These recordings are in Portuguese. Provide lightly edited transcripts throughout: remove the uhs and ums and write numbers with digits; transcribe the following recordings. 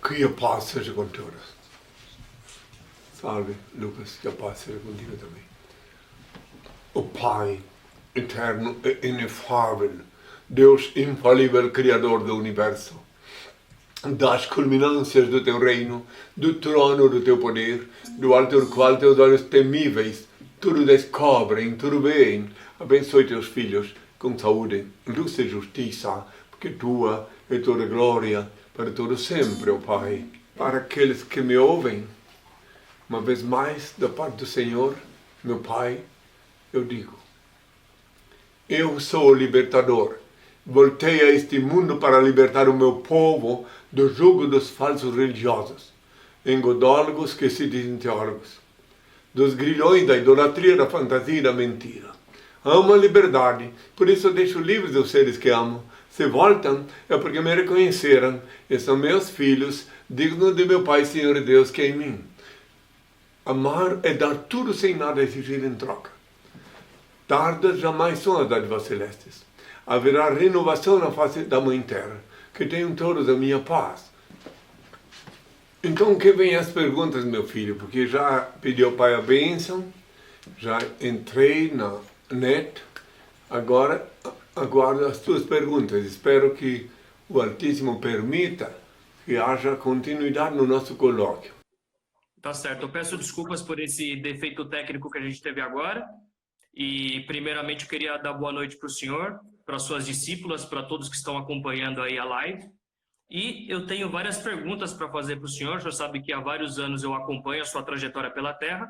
Que a paz seja com todos. Salve, Lucas, que a paz seja contigo também. O Pai eterno e inefável, Deus infalível, Criador do Universo, das culminâncias do teu reino, do trono do teu poder, do alto do qual teus olhos temíveis tudo descobrem, tudo veem. Abençoe teus filhos com saúde, luz e justiça, porque tua é toda glória para todo sempre, ó Pai. Para aqueles que me ouvem, uma vez mais, da parte do Senhor, meu Pai, eu digo: eu sou o libertador. Voltei a este mundo para libertar o meu povo do jugo dos falsos religiosos, engodólogos que se dizem teólogos, dos grilhões da idolatria, da fantasia e da mentira. Amo a liberdade, por isso deixo livres os seres que amo. Se voltam, é porque me reconheceram e são meus filhos, dignos de meu Pai, Senhor e Deus, que é em mim. Amar é dar tudo sem nada exigir em troca. Tardas jamais são as dádivas celestes. Haverá renovação na face da Mãe Terra. Que tenham todos a minha paz. Então que venham as perguntas, meu filho, porque já pedi ao Pai a bênção, já entrei na net, agora aguardo as tuas perguntas. Espero que o Altíssimo permita que haja continuidade no nosso colóquio. Tá certo. Eu peço desculpas por esse defeito técnico que a gente teve agora. E, primeiramente, eu queria dar boa noite para o senhor, para suas discípulas, para todos que estão acompanhando aí a live. E eu tenho várias perguntas para fazer para o senhor. O senhor sabe que há vários anos eu acompanho a sua trajetória pela Terra.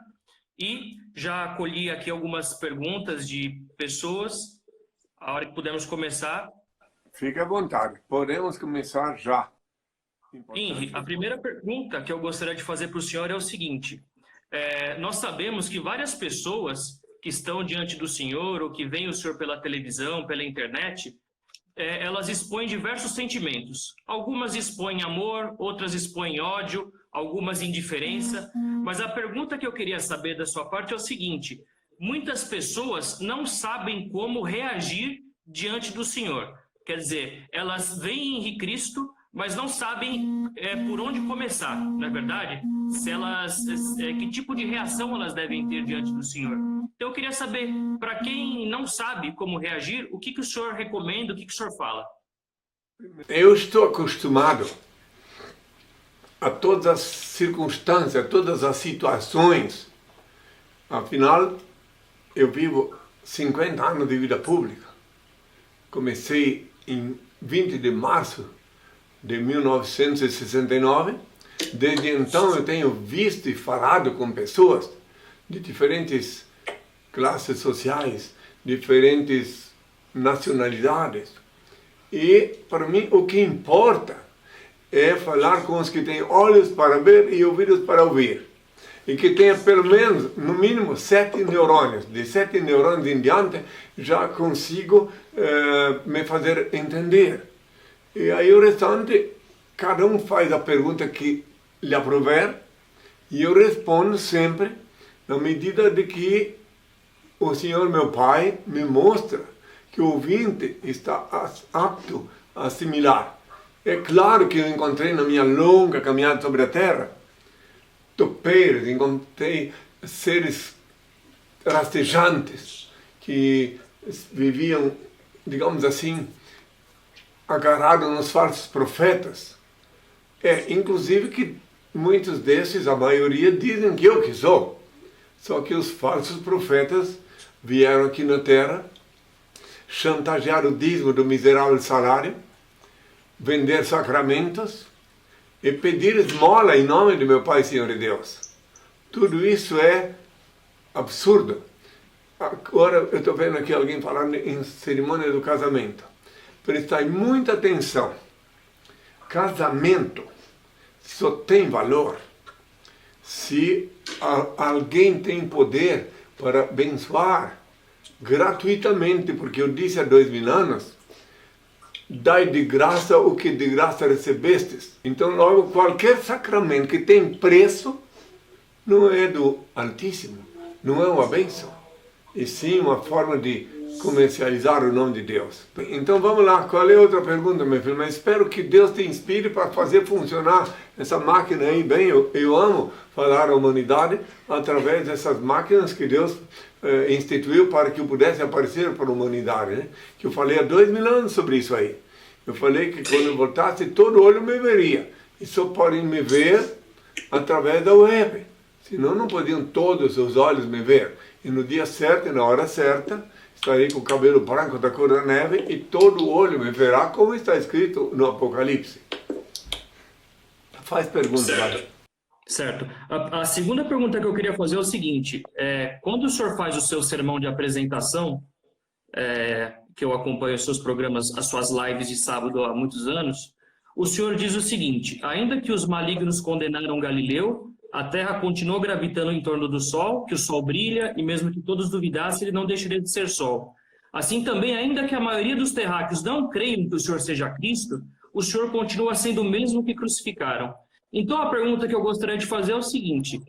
E já acolhi aqui algumas perguntas de pessoas. A hora que pudermos começar. Fique à vontade. Podemos começar já. Henri, a primeira pergunta que eu gostaria de fazer para o senhor é o seguinte. Nós sabemos que várias pessoas que estão diante do senhor ou que veem o senhor pela televisão, pela internet, elas expõem diversos sentimentos. Algumas expõem amor, outras expõem ódio, algumas indiferença. Mas a pergunta que eu queria saber da sua parte é o seguinte: muitas pessoas não sabem como reagir diante do senhor. Quer dizer, elas veem Henri Cristo, mas não sabem por onde começar, não é verdade? Que tipo de reação elas devem ter diante do Senhor. Então eu queria saber, para quem não sabe como reagir, o que o senhor recomenda, o que o senhor fala? Eu estou acostumado a todas as circunstâncias, a todas as situações. Afinal, eu vivo 50 anos de vida pública. Comecei em 20 de março de 1969. Desde então eu tenho visto e falado com pessoas de diferentes classes sociais, diferentes nacionalidades. E para mim o que importa é falar com os que têm olhos para ver e ouvidos para ouvir. E que tenha pelo menos, no mínimo, 7 neurônios. De 7 neurônios em diante já consigo me fazer entender. E aí o restante, cada um faz a pergunta que lhe aprouver, e eu respondo sempre na medida de que o Senhor, meu Pai, me mostra que o ouvinte está apto a assimilar. É claro que eu encontrei na minha longa caminhada sobre a Terra topeiros, encontrei seres rastejantes que viviam, digamos assim, agarrado nos falsos profetas. Inclusive que muitos desses, a maioria, dizem que eu que sou. Só que os falsos profetas vieram aqui na Terra, chantagear o dízimo do miserável salário, vender sacramentos e pedir esmola em nome de meu Pai, Senhor e Deus. Tudo isso é absurdo. Agora eu estou vendo aqui alguém falando em cerimônia do casamento. Prestai muita atenção. Casamento só tem valor se alguém tem poder para abençoar gratuitamente, porque eu disse há 2000 anos, dai de graça o que de graça recebestes. Então logo qualquer sacramento que tem preço não é do Altíssimo, não é uma bênção, e sim uma forma de comercializar o nome de Deus. Então vamos lá, qual é a outra pergunta, meu filho? Mas espero que Deus te inspire para fazer funcionar essa máquina aí bem. Eu amo falar à humanidade através dessas máquinas que Deus instituiu para que eu pudesse aparecer para a humanidade, né? Que eu falei há 2000 anos sobre isso aí. Eu falei que quando eu voltasse, todo olho me veria. E só podem me ver através da web. Senão não podiam todos os olhos me ver. E no dia certo e na hora certa, estarei com o cabelo branco da cor da neve e todo olho me verá, como está escrito no Apocalipse. Faz pergunta, Certo. Certo. A segunda pergunta que eu queria fazer é o seguinte: quando o senhor faz o seu sermão de apresentação, que eu acompanho os seus programas, as suas lives de sábado há muitos anos, o senhor diz o seguinte: ainda que os malignos condenaram Galileu, a Terra continuou gravitando em torno do Sol, que o Sol brilha, e mesmo que todos duvidassem, ele não deixaria de ser Sol. Assim também, ainda que a maioria dos terráqueos não creiam que o senhor seja Cristo, o senhor continua sendo o mesmo que crucificaram. Então, a pergunta que eu gostaria de fazer é o seguinte: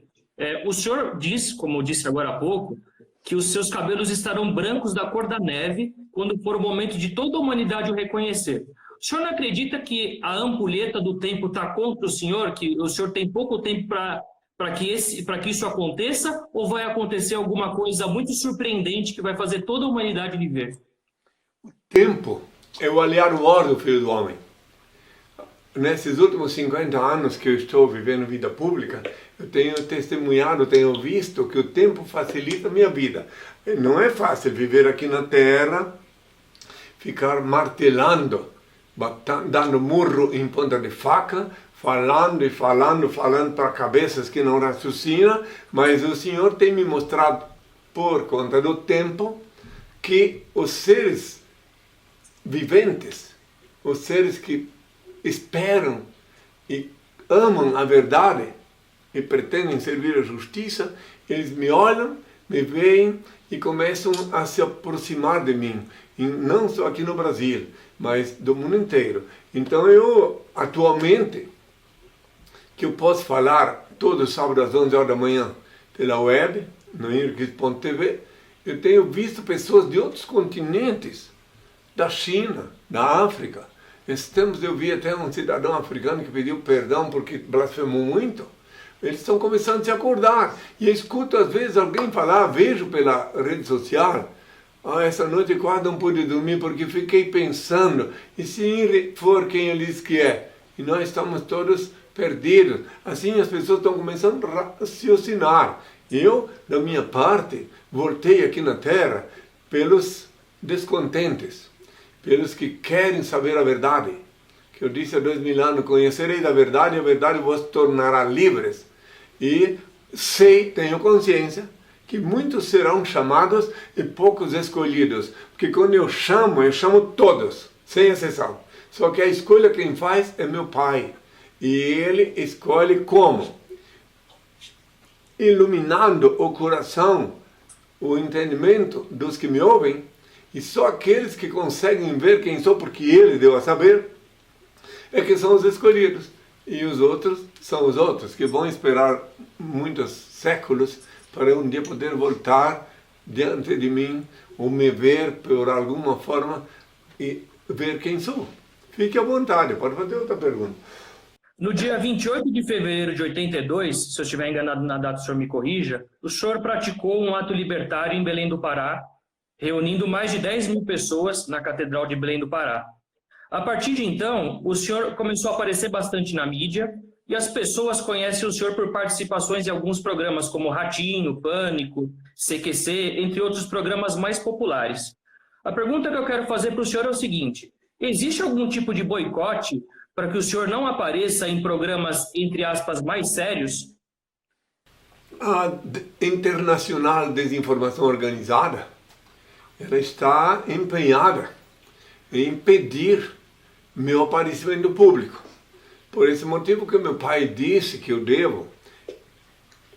o senhor diz, como eu disse agora há pouco, que os seus cabelos estarão brancos da cor da neve quando for o momento de toda a humanidade o reconhecer. O senhor não acredita que a ampulheta do tempo está contra o senhor, que o senhor tem pouco tempo para que isso aconteça, ou vai acontecer alguma coisa muito surpreendente que vai fazer toda a humanidade viver? Tempo é o aliado maior do Filho do Homem. Nesses últimos 50 anos que eu estou vivendo vida pública, eu tenho testemunhado, tenho visto que o tempo facilita a minha vida. Não é fácil viver aqui na Terra, ficar martelando, dando murro em ponta de faca, falando para cabeças que não raciocinam, mas o Senhor tem me mostrado, por conta do tempo, que os seres viventes, os seres que esperam e amam a verdade e pretendem servir a justiça, eles me olham, me veem e começam a se aproximar de mim, e não só aqui no Brasil, mas do mundo inteiro. Então eu, atualmente, que eu posso falar todo sábado às 11 horas da manhã pela web, no IRCS.tv, eu tenho visto pessoas de outros continentes, da China, da África. Esses tempos eu vi até um cidadão africano que pediu perdão porque blasfemou muito. Eles estão começando a se acordar. E eu escuto às vezes alguém falar, vejo pela rede social, essa noite quase não pude dormir porque fiquei pensando, e se for quem ele diz que é? E nós estamos todos perdidos. Assim as pessoas estão começando a raciocinar. Eu, da minha parte, voltei aqui na Terra pelos descontentes, pelos que querem saber a verdade. Que eu disse há 2000 anos, conhecereis a verdade e a verdade vos tornará livres. E sei, tenho consciência, que muitos serão chamados e poucos escolhidos. Porque quando eu chamo todos, sem exceção. Só que a escolha quem faz é meu Pai. E Ele escolhe como? Iluminando o coração, o entendimento dos que me ouvem, e só aqueles que conseguem ver quem sou, porque Ele deu a saber, é que são os escolhidos. E os outros são os outros, que vão esperar muitos séculos para um dia poder voltar diante de mim, ou me ver por alguma forma, e ver quem sou. Fique à vontade, pode fazer outra pergunta. No dia 28 de fevereiro de 82, se eu estiver enganado na data, o senhor me corrija, o senhor praticou um ato libertário em Belém do Pará, reunindo mais de 10 mil pessoas na Catedral de Belém do Pará. A partir de então, o senhor começou a aparecer bastante na mídia e as pessoas conhecem o senhor por participações em alguns programas como Ratinho, Pânico, CQC, entre outros programas mais populares. A pergunta que eu quero fazer para o senhor é o seguinte: existe algum tipo de boicote para que o senhor não apareça em programas, entre aspas, mais sérios? A Internacional Desinformação Organizada, ela está empenhada em impedir meu aparecimento público. Por esse motivo que meu pai disse que eu devo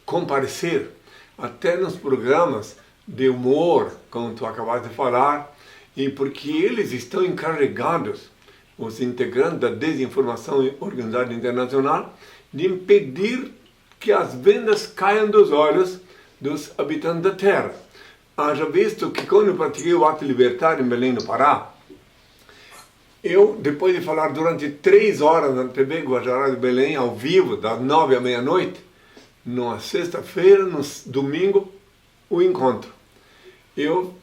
comparecer até nos programas de humor, como tu acabaste de falar, e porque eles estão encarregados, os integrantes da Desinformação Organizada Internacional, de impedir que as vendas caiam dos olhos dos habitantes da Terra. haja visto que quando eu pratiquei o ato libertário em Belém do Pará, eu, depois de falar durante 3 horas na TV Guajará de Belém, ao vivo, das 9 à meia-noite, numa sexta-feira, no domingo, o encontro. Eu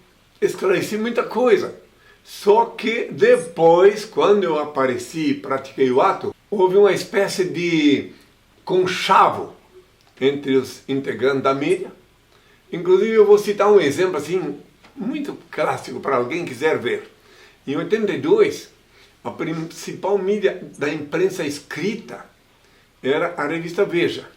esclareci muita coisa. Só que depois, quando eu apareci e pratiquei o ato, houve uma espécie de conchavo entre os integrantes da mídia. Inclusive eu vou citar um exemplo assim, muito clássico para alguém que quiser ver. Em 82, a principal mídia da imprensa escrita era a revista Veja.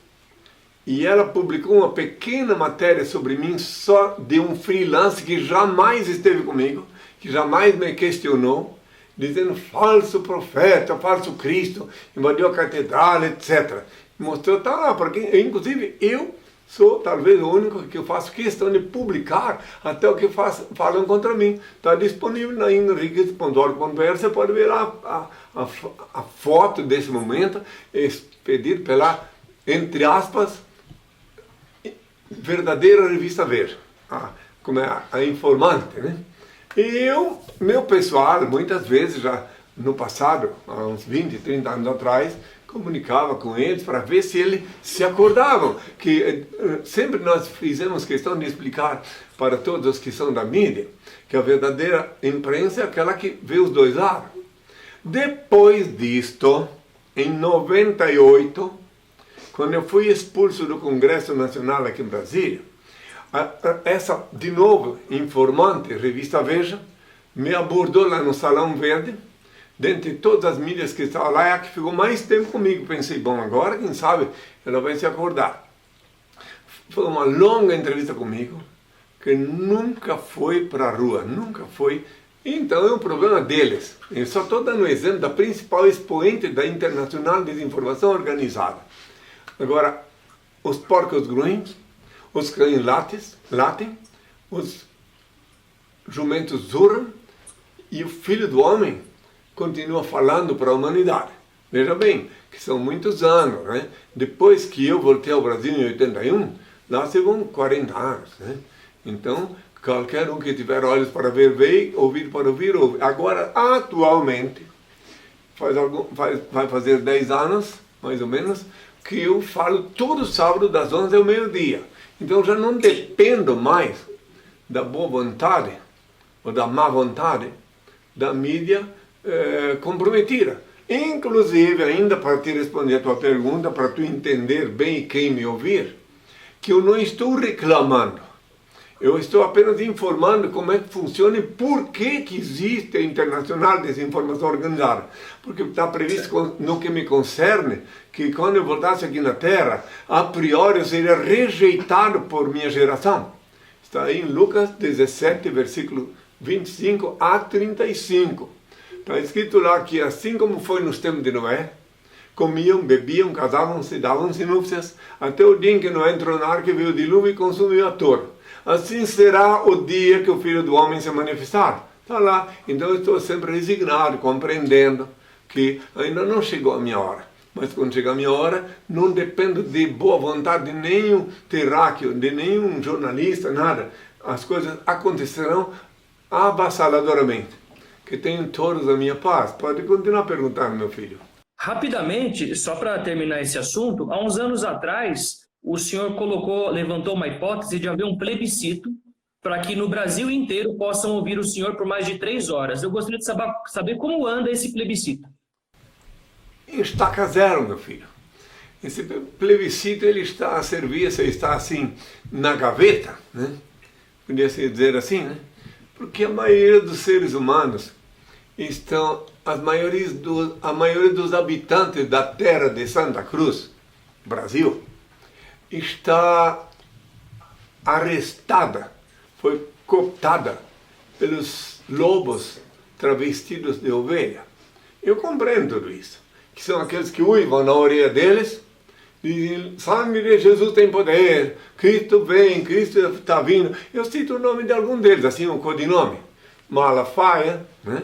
E ela publicou uma pequena matéria sobre mim, só de um freelance que jamais esteve comigo, que jamais me questionou, dizendo falso profeta, falso Cristo, invadiu a catedral, etc. Mostrou, tá lá, porque inclusive eu sou talvez o único que eu faço questão de publicar até o que falam contra mim. Está disponível na henriquez.org.br, você pode ver lá a foto desse momento, expedido pela, entre aspas, verdadeira revista Veja, como é a informante, né? E meu pessoal, muitas vezes já no passado, há uns 20, 30 anos atrás, comunicava com eles para ver se eles se acordavam, que sempre nós fizemos questão de explicar para todos os que são da mídia, que a verdadeira imprensa é aquela que vê os dois lados. Depois disto, em 98, quando eu fui expulso do Congresso Nacional aqui em Brasília, essa, de novo, informante, revista Veja, me abordou lá no Salão Verde. Dentre todas as mídias que estavam lá, é a que ficou mais tempo comigo. Pensei, bom, agora, quem sabe, ela vai se acordar. Foi uma longa entrevista comigo, que nunca foi para a rua, nunca foi. Então é um problema deles. Eu só estou dando o exemplo da principal expoente da internacional desinformação organizada. Agora, os porcos grunhos, os cães latem, os jumentos zurram, e o Filho do Homem continua falando para a humanidade. Veja bem, que são muitos anos, né? Depois que eu voltei ao Brasil em 81, lá se vão 40 anos, né? Então, qualquer um que tiver olhos para ver, vê, ouvido para ouvir, ouve. Agora, atualmente, vai fazer 10 anos, mais ou menos, que eu falo todo sábado das 11 ao meio-dia. Então, já não dependo mais da boa vontade, ou da má vontade, da mídia comprometida. Inclusive, ainda para te responder a tua pergunta, para tu entender bem quem me ouvir, que eu não estou reclamando. Eu estou apenas informando como é que funciona e por que existe a Internacional Desinformação Organizada. Porque está previsto no que me concerne, que quando eu voltasse aqui na Terra, a priori eu seria rejeitado por minha geração. Está aí em Lucas 17, versículo 25 a 35. Está escrito lá que assim como foi nos tempos de Noé, comiam, bebiam, casavam-se, davam-se núpcias, até o dia em que Noé entrou na arca e veio o dilúvio e consumiu a torre. Assim será o dia que o Filho do Homem se manifestar. Está lá. Então eu estou sempre resignado, compreendendo que ainda não chegou a minha hora. Mas quando chegar a minha hora, não dependo de boa vontade de nenhum terráqueo, de nenhum jornalista, nada. As coisas acontecerão avassaladoramente. Que tenham todos a minha paz. Pode continuar perguntando, meu filho. Rapidamente, só para terminar esse assunto, há uns anos atrás, o senhor levantou uma hipótese de haver um plebiscito para que no Brasil inteiro possam ouvir o senhor por mais de 3 horas. Eu gostaria de saber como anda esse plebiscito. Estaca zero, meu filho. Esse plebiscito ele está a serviço, está assim na gaveta, né? Podia se dizer assim, né? Porque a maioria dos seres humanos a maioria dos habitantes da terra de Santa Cruz, Brasil, está arrestada, foi cooptada pelos lobos travestidos de ovelha. Eu compreendo tudo isso, que são aqueles que uivam na orelha deles, dizem, sangue de Jesus tem poder, Cristo vem, Cristo está vindo. Eu cito o nome de algum deles, assim, o codinome. Malafaia, né?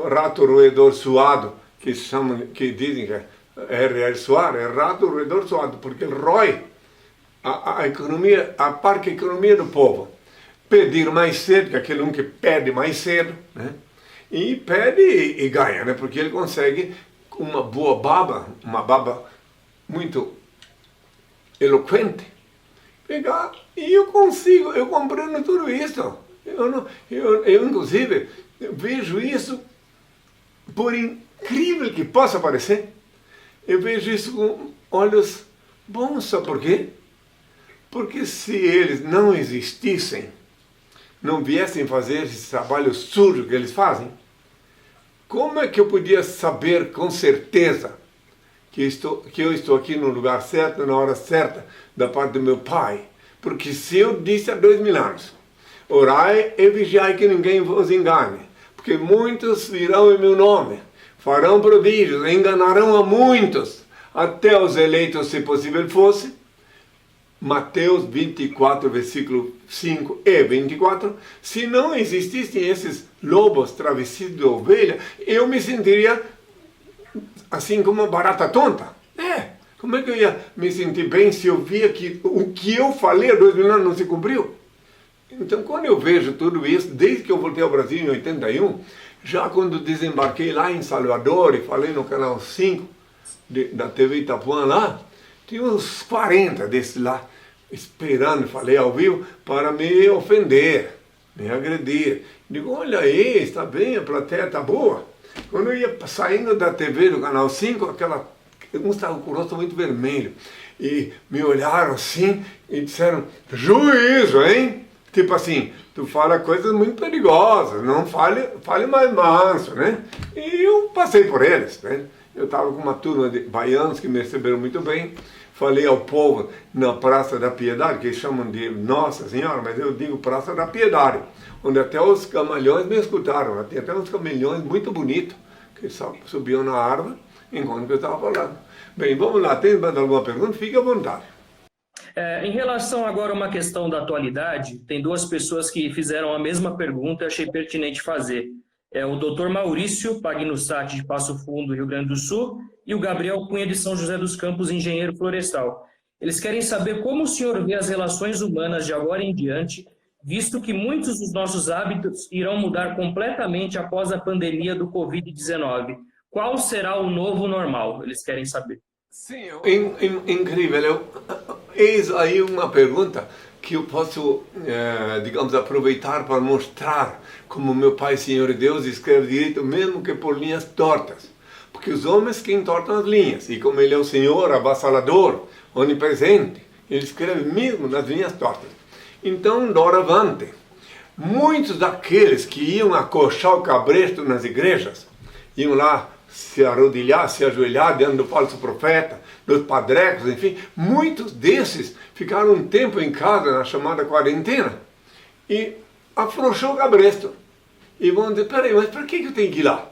Rato roedor suado, que dizem que é R.R. Soares, é rato roedor suado, porque ele rói a economia, a parte da economia do povo. Pedir mais cedo, que é aquele um que pede mais cedo, né? E pede e ganha, né? Porque ele consegue uma boa baba, uma baba muito eloquente, pegar e eu consigo, eu compreendo tudo isso. Eu inclusive, eu vejo isso, por incrível que possa parecer, eu vejo isso com olhos bons, sabe por quê? Porque se eles não existissem, não viessem fazer esse trabalho sujo que eles fazem, como é que eu podia saber com certeza que eu estou aqui no lugar certo, na hora certa, da parte do meu Pai? Porque se eu disse há 2000 anos, orai e vigiai que ninguém vos engane, porque muitos virão em meu nome, farão prodígios, enganarão a muitos, até os eleitos, se possível fosse. Mateus 24, versículo 5 e 24, se não existissem esses lobos travestidos de ovelha, eu me sentiria assim como uma barata tonta. Como é que eu ia me sentir bem se eu via que o que eu falei há 2000 anos não se cumpriu? Então, quando eu vejo tudo isso, desde que eu voltei ao Brasil em 81, já quando desembarquei lá em Salvador e falei no canal 5 da TV Itapuã lá, tinha uns 40 desses lá, esperando, falei ao vivo, para me ofender, me agredir. Digo, olha aí, está bem, a plateia está boa. Quando eu ia saindo da TV do canal 5, um estava com o rosto muito vermelho, e me olharam assim e disseram, juízo, hein? Tipo assim, tu fala coisas muito perigosas, não fale mais manso, né? E eu passei por eles, né? Eu estava com uma turma de baianos que me receberam muito bem. Falei ao povo na Praça da Piedade, que eles chamam de Nossa Senhora, mas eu digo Praça da Piedade, onde até os camalhões me escutaram. Tem até uns camalhões muito bonitos, que subiam na árvore enquanto eu estava falando. Bem, vamos lá, tem mais alguma pergunta? Fique à vontade. Em relação agora a uma questão da atualidade, tem duas pessoas que fizeram a mesma pergunta e achei pertinente fazer. É o Dr. Maurício Pagnussati, de Passo Fundo, Rio Grande do Sul, e o Gabriel Cunha, de São José dos Campos, engenheiro florestal. Eles querem saber como o senhor vê as relações humanas de agora em diante, visto que muitos dos nossos hábitos irão mudar completamente após a pandemia do Covid-19. Qual será o novo normal? Eles querem saber. Sim, incrível. Eis aí uma pergunta que eu posso, digamos, aproveitar para mostrar como meu Pai, Senhor e Deus, escreve direito, mesmo que por linhas tortas. Porque os homens que entortam as linhas, e como Ele é o Senhor, avassalador, onipresente, Ele escreve mesmo nas linhas tortas. Então, doravante, muitos daqueles que iam acochar o cabresto nas igrejas, iam lá se arrodilhar, se ajoelhar diante do falso profeta, dos padrecos, enfim, muitos desses ficaram um tempo em casa na chamada quarentena e afrouxou o cabresto. E vão dizer, peraí, mas para que eu tenho que ir lá?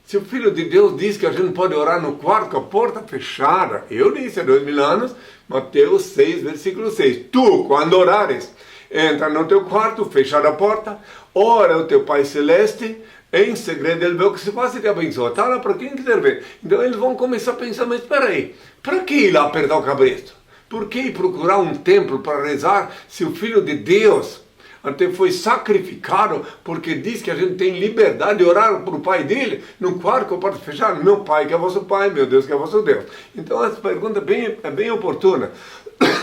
Se o Filho de Deus diz que a gente pode orar no quarto com a porta fechada, eu disse há 2000 anos, Mateus 6, versículo 6, tu, quando orares, entra no teu quarto, fecha a porta, ora o teu Pai Celeste, em segredo ele vê o que se faz e te abençoa. Está lá para quem quiser ver. Então eles vão começar a pensar, mas espera aí, para que ir lá apertar o cabresto? Por que ir procurar um templo para rezar se o Filho de Deus até foi sacrificado porque diz que a gente tem liberdade de orar para o Pai dele no quarto com a porta fechada? Meu Pai que é vosso Pai, meu Deus que é vosso Deus. Então essa pergunta é bem oportuna.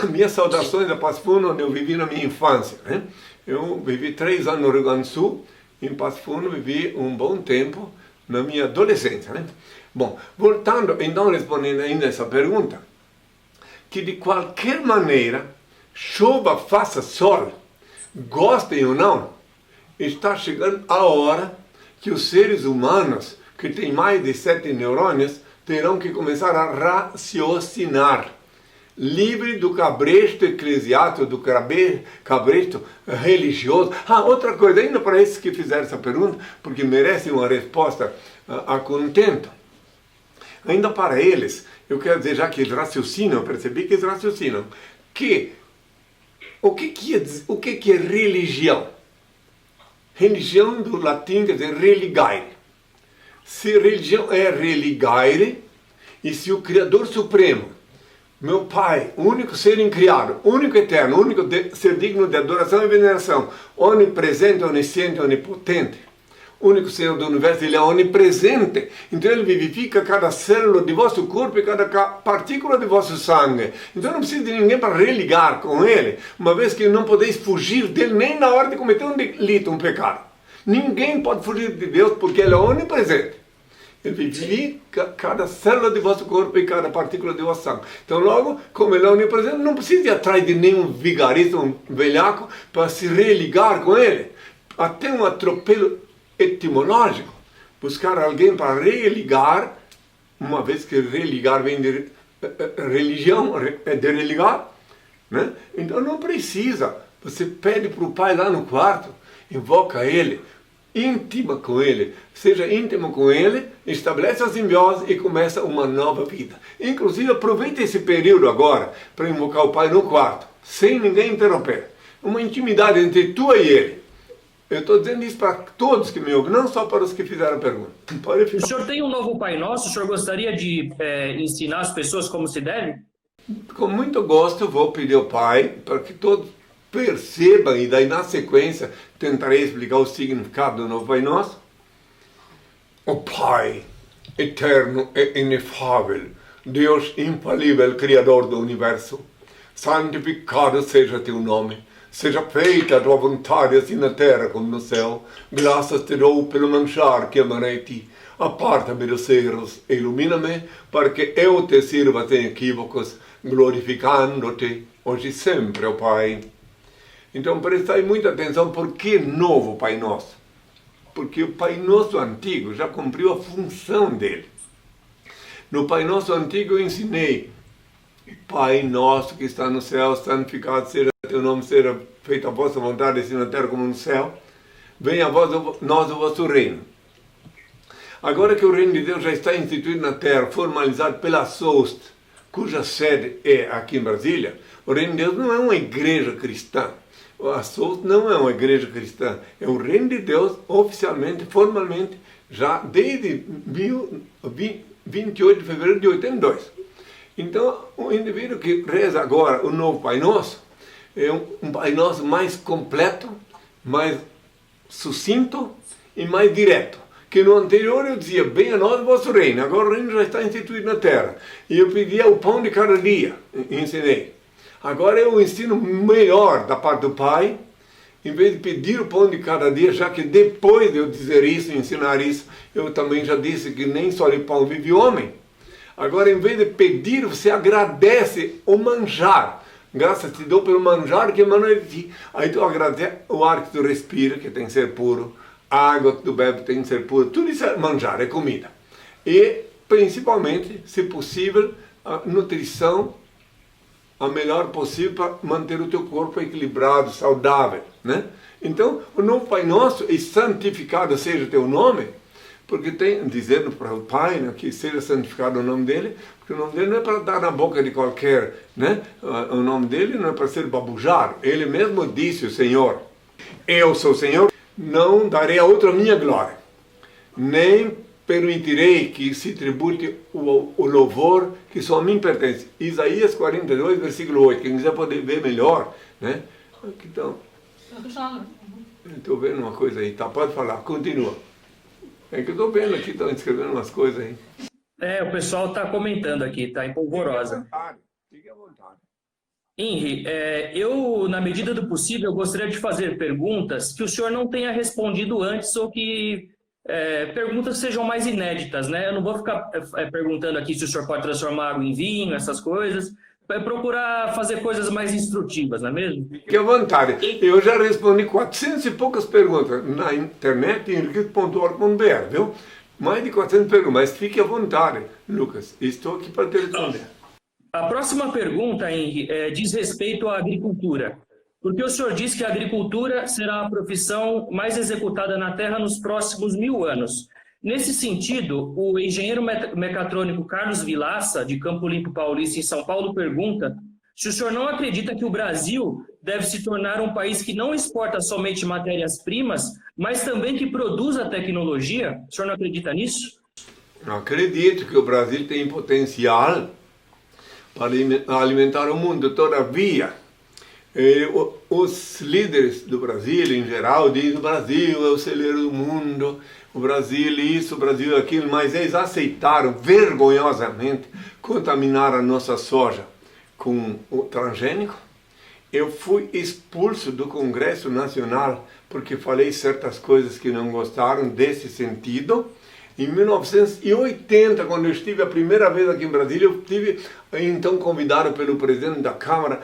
Minhas saudações a Passo Fundo, onde eu vivi na minha infância, né? Eu vivi 3 anos no Rio Grande do Sul. Em Passo Fundo vivi um bom tempo na minha adolescência, né? Bom, voltando, então respondendo ainda essa pergunta, que de qualquer maneira, chova, faça sol, gostem ou não, está chegando a hora que os seres humanos, que têm mais de 7 neurônios, terão que começar a raciocinar. Livre do cabresto eclesiástico, do cabresto religioso. Outra coisa, ainda para esses que fizeram essa pergunta, porque merecem uma resposta a contento. Ainda para eles, eu quero dizer, já que eles raciocinam, eu percebi que eles raciocinam, que o que é religião? Religião do latim quer dizer religare. Se religião é religare, e se o Criador Supremo Meu Pai, único ser incriado, único eterno, único ser digno de adoração e veneração, onipresente, onisciente, onipotente, único Senhor do universo, Ele é onipresente, então Ele vivifica cada célula de vosso corpo e cada partícula de vosso sangue, então não precisa de ninguém para religar com Ele, uma vez que não podeis fugir dele nem na hora de cometer um delito, um pecado. Ninguém pode fugir de Deus porque Ele é onipresente. Ele vivifica cada célula de vosso corpo e cada partícula de vosso sangue. Então logo, como Ele é onipresente, não precisa ir atrás de nenhum vigarista, um velhaco, para se religar com Ele. Até um atropelo etimológico, buscar alguém para religar, uma vez que religar vem de religião, é de religar, né? Então não precisa, você pede para o Pai lá no quarto, invoca Ele, íntima com Ele, seja íntimo com Ele, estabelece a simbiose e começa uma nova vida. Inclusive aproveita esse período agora para invocar o Pai no quarto, sem ninguém interromper, uma intimidade entre tu e Ele. Eu estou dizendo isso para todos que me ouvem, não só para os que fizeram a pergunta. O senhor tem um novo Pai Nosso? O senhor gostaria de ensinar as pessoas como se deve? Com muito gosto, eu vou pedir ao Pai para que todos percebam, e daí na sequência tentarei explicar o significado do novo Pai Nosso. O Pai, eterno e inefável, Deus infalível, Criador do Universo, santificado seja teu nome. Seja feita a tua vontade, assim na terra como no céu. Graças te dou pelo manjar que amarei-te. Aparta-me dos erros, ilumina-me, para que eu te sirva sem equívocos, glorificando-te, hoje e sempre, ó Pai. Então prestai muita atenção, por que novo Pai Nosso? Porque o Pai Nosso antigo já cumpriu a função dele. No Pai Nosso antigo eu ensinei: Pai nosso que está no céu, santificado seja teu nome, seja feita a vossa vontade, assim na terra como no céu. Venha a nós o vosso reino. Agora que o reino de Deus já está instituído na terra, formalizado pela SOST, cuja sede é aqui em Brasília, o reino de Deus não é uma igreja cristã. A SOST não é uma igreja cristã. É o reino de Deus oficialmente, formalmente, já desde 28 de fevereiro de 82. Então, o indivíduo que reza agora o novo Pai Nosso é um Pai Nosso mais completo, mais sucinto e mais direto. Que no anterior eu dizia: venha a nós o vosso reino, agora o reino já está instituído na terra. E eu pedia o pão de cada dia, ensinei. Agora eu ensino melhor da parte do Pai, em vez de pedir o pão de cada dia, já que depois de eu dizer isso, ensinar isso, eu também já disse que nem só de pão vive o homem. Agora, em vez de pedir, você agradece o manjar. Graças te dou pelo manjar que emana de ti. Aí tu agradece o ar que tu respira, que tem que ser puro, a água que tu bebe tem que ser pura. Tudo isso é manjar, é comida. E, principalmente, se possível, a nutrição a melhor possível para manter o teu corpo equilibrado, saudável, né? Então, o novo Pai Nosso, e santificado seja teu nome, porque tem, dizendo para o Pai, né, que seja santificado o nome dele, porque o nome dele não é para dar na boca de qualquer, né? O nome dele não é para ser babujado. Ele mesmo disse, o Senhor: eu sou o Senhor, não darei a outra minha glória, nem permitirei que se tribute o louvor que só a mim pertence. Isaías 42, versículo 8. Quem quiser poder ver melhor, né? Então, estou vendo uma coisa aí, tá? Pode falar, continua. É que eu estou vendo aqui, estão escrevendo umas coisas aí. O pessoal está comentando aqui, está em polvorosa. Fique à vontade. Henri, eu, na medida do possível, gostaria de fazer perguntas que o senhor não tenha respondido antes ou que perguntas sejam mais inéditas, né? Eu não vou ficar perguntando aqui se o senhor pode transformar água em vinho, essas coisas. Procurar fazer coisas mais instrutivas, não é mesmo? Fique à vontade. Eu já respondi 400 e poucas perguntas na internet, em henrique.org.br, viu? Mais de 400 perguntas, mas fique à vontade, Lucas. Estou aqui para te responder. A próxima pergunta, Henri, diz respeito à agricultura. Porque o senhor diz que a agricultura será a profissão mais executada na Terra nos próximos 1000 anos. Nesse sentido, o engenheiro mecatrônico Carlos Vilaça, de Campo Limpo Paulista, em São Paulo, pergunta se o senhor não acredita que o Brasil deve se tornar um país que não exporta somente matérias-primas, mas também que produza tecnologia. O senhor não acredita nisso? Acredito que o Brasil tem potencial para alimentar o mundo. Todavia, os líderes do Brasil, em geral, dizem que o Brasil é o celeiro do mundo, o Brasil isso, o Brasil aquilo, mas eles aceitaram vergonhosamente contaminar a nossa soja com o transgênico. Eu fui expulso do Congresso Nacional porque falei certas coisas que não gostaram desse sentido. Em 1980, quando eu estive a primeira vez aqui em Brasília, eu tive então convidado pelo presidente da Câmara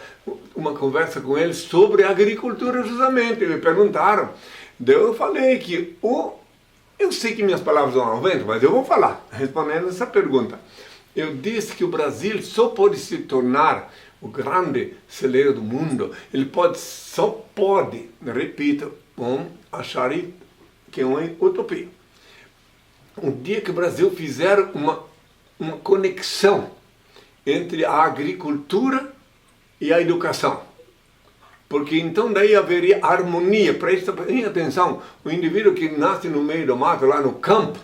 uma conversa com ele sobre agricultura justamente. Me perguntaram. Daí eu falei que eu sei que minhas palavras vão ao vento, mas eu vou falar, respondendo essa pergunta. Eu disse que o Brasil só pode se tornar o grande celeiro do mundo, ele só pode, repito, vão achar que é uma utopia. Um dia que o Brasil fizer uma conexão entre a agricultura e a educação. Porque então daí haveria harmonia. Prestem atenção, o indivíduo que nasce no meio do mato, lá no campo,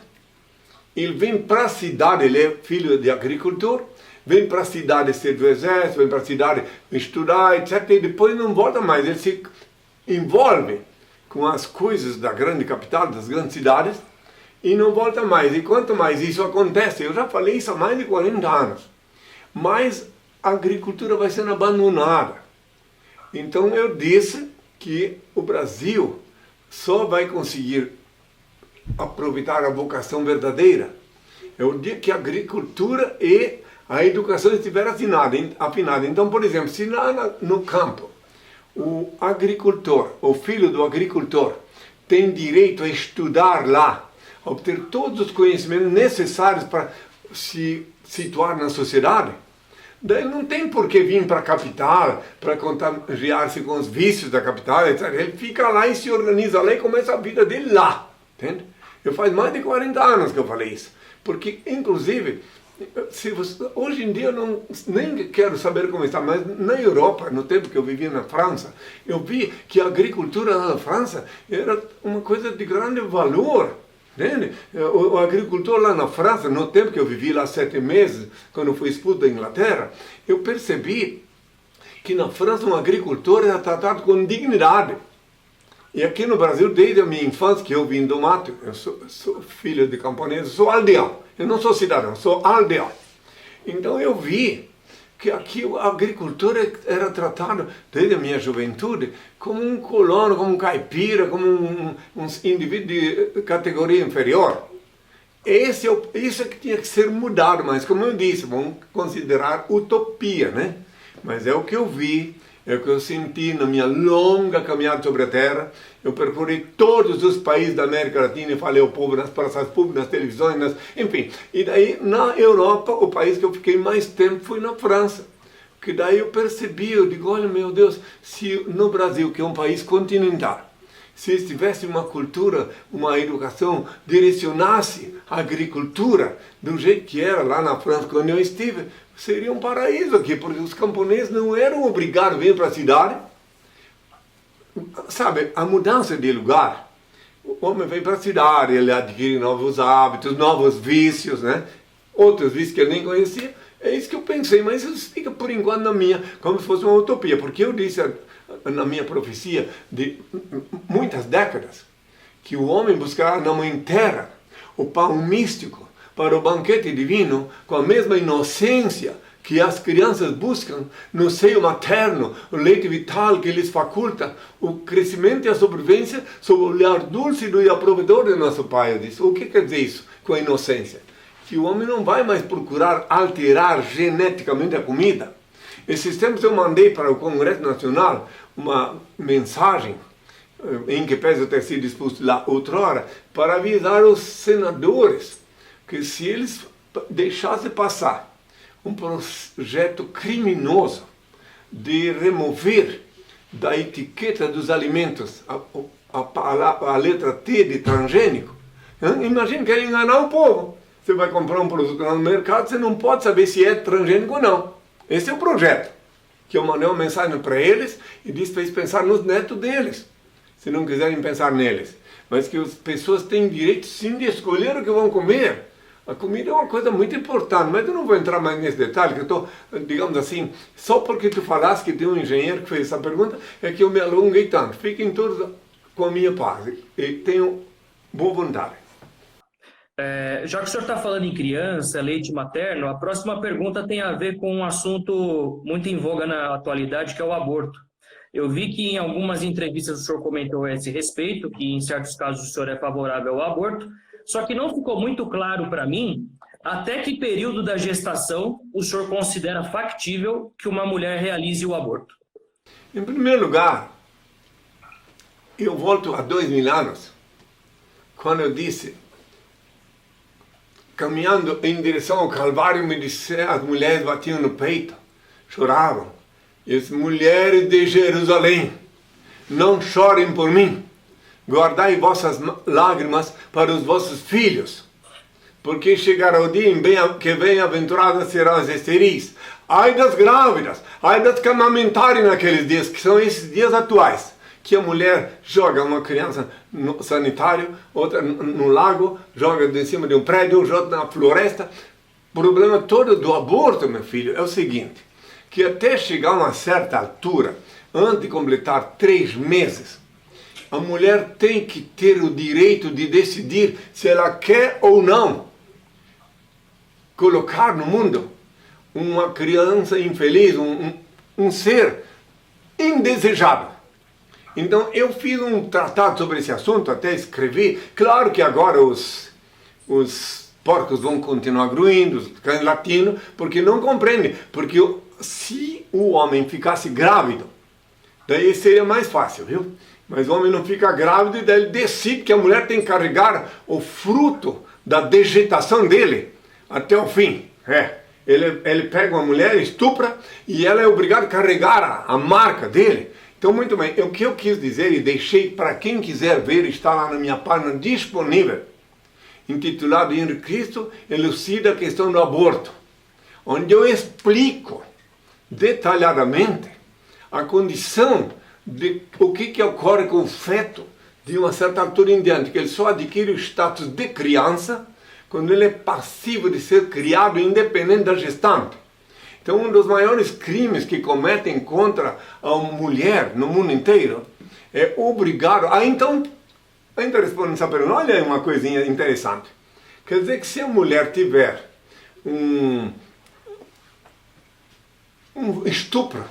ele vem para a cidade, ele é filho de agricultor, vem para a cidade ser do exército, vem para a cidade estudar, etc. E depois não volta mais, ele se envolve com as coisas da grande capital, das grandes cidades, e não volta mais. E quanto mais isso acontece, eu já falei isso há mais de 40 anos, mais a agricultura vai sendo abandonada. Então eu disse que o Brasil só vai conseguir aproveitar a vocação verdadeira é o dia que a agricultura e a educação estiverem afinadas. Então, por exemplo, se lá no campo o agricultor, o filho do agricultor, tem direito a estudar lá, a obter todos os conhecimentos necessários para se situar na sociedade, daí não tem por que vir para a capital, para contagiar-se com os vícios da capital, etc. Ele fica lá e se organiza lá e começa a vida dele lá. Entende? Eu faz mais de 40 anos que eu falei isso. Porque, inclusive, hoje em dia eu nem quero saber como está, mas na Europa, no tempo que eu vivia na França, eu vi que a agricultura na França era uma coisa de grande valor. Entende? O agricultor lá na França, no tempo que eu vivi lá 7 meses, quando eu fui expulso da Inglaterra, eu percebi que na França um agricultor era tratado com dignidade. E aqui no Brasil, desde a minha infância, que eu vim do mato, eu sou filho de camponês, sou aldeão. Eu não sou cidadão, sou aldeão. Então eu vi que aqui o agricultor era tratado, desde a minha juventude, como um colono, como um caipira, como um indivíduo de categoria inferior. Isso é que tinha que ser mudado, mas como eu disse, vamos considerar utopia, né? Mas é o que eu vi, é o que eu senti na minha longa caminhada sobre a Terra. Eu percorri todos os países da América Latina e falei ao povo nas praças públicas, nas televisões, enfim. E daí, na Europa, o país que eu fiquei mais tempo foi na França. Que daí eu percebi, eu digo, olha meu Deus, se no Brasil, que é um país continental, se tivesse uma cultura, uma educação, direcionasse a agricultura do jeito que era lá na França quando eu estive, seria um paraíso aqui, porque os camponeses não eram obrigados a vir para a cidade. Sabe, a mudança de lugar, o homem vem para a cidade, ele adquire novos hábitos, novos vícios, né? Outros vícios que eu nem conhecia. É isso que eu pensei, mas isso fica por enquanto na minha, como se fosse uma utopia, porque eu disse na minha profecia de muitas décadas que o homem buscará na mãe terra o pão místico para o banquete divino com a mesma inocência que as crianças buscam no seio materno, o leite vital que lhes faculta o crescimento e a sobrevivência sob o olhar dúlcido e aprovedor de nosso Pai. Eu disse, o que quer dizer isso com a inocência? Que o homem não vai mais procurar alterar geneticamente a comida. Esses tempos eu mandei para o Congresso Nacional uma mensagem, em que pese eu ter sido expulso lá outrora, para avisar os senadores que se eles deixassem passar um projeto criminoso de remover da etiqueta dos alimentos a letra T de transgênico, imagine que ele enganar o povo. Você vai comprar um produto no mercado, você não pode saber se é transgênico ou não. Esse é o projeto. Que eu mandei uma mensagem para eles e disse para eles pensar nos netos deles, se não quiserem pensar neles. Mas que as pessoas têm direito sim de escolher o que vão comer. A comida é uma coisa muito importante, mas eu não vou entrar mais nesse detalhe, que eu estou, digamos assim, só porque tu falaste que tem um engenheiro que fez essa pergunta, é que eu me alonguei tanto. Fiquem todos com a minha paz e tenham boa vontade. Já que o senhor está falando em criança, leite materno, a próxima pergunta tem a ver com um assunto muito em voga na atualidade, que é o aborto. Eu vi que em algumas entrevistas o senhor comentou a esse respeito, que em certos casos o senhor é favorável ao aborto, só que não ficou muito claro para mim até que período da gestação o senhor considera factível que uma mulher realize o aborto. Em primeiro lugar, eu volto a 2000 anos, quando eu disse, caminhando em direção ao Calvário, me disse, as mulheres batiam no peito, choravam. E as mulheres de Jerusalém, não chorem por mim, guardai vossas lágrimas para os vossos filhos, porque chegará o dia em que bem-aventuradas serão as esteris. Ai das grávidas, ai das que amamentarem naqueles dias, que são esses dias atuais, que a mulher joga uma criança no sanitário, outra no lago, joga de cima de um prédio, joga na floresta. O problema todo do aborto, meu filho, é o seguinte, que até chegar a uma certa altura, antes de completar 3 meses, a mulher tem que ter o direito de decidir se ela quer ou não colocar no mundo uma criança infeliz, um ser indesejado. Então eu fiz um tratado sobre esse assunto, até escrevi. Claro que agora os porcos vão continuar gruindo, os cães latindo, porque não compreendem. Porque se o homem ficasse grávido, daí seria mais fácil, viu? Mas o homem não fica grávido e daí ele decide que a mulher tem que carregar o fruto da vegetação dele até o fim. Ele pega uma mulher, estupra, e ela é obrigada a carregar a marca dele. Então, muito bem, o que eu quis dizer e deixei para quem quiser ver, está lá na minha página disponível, intitulado Henrique Cristo elucida a questão do aborto, onde eu explico detalhadamente a condição de o que ocorre com o feto de uma certa altura em diante, que ele só adquire o status de criança quando ele é passivo de ser criado independente da gestante. Então, um dos maiores crimes que cometem contra a mulher no mundo inteiro é obrigar a... Então, ainda respondendo essa pergunta, olha uma coisinha interessante. Quer dizer que se a mulher tiver um estupro,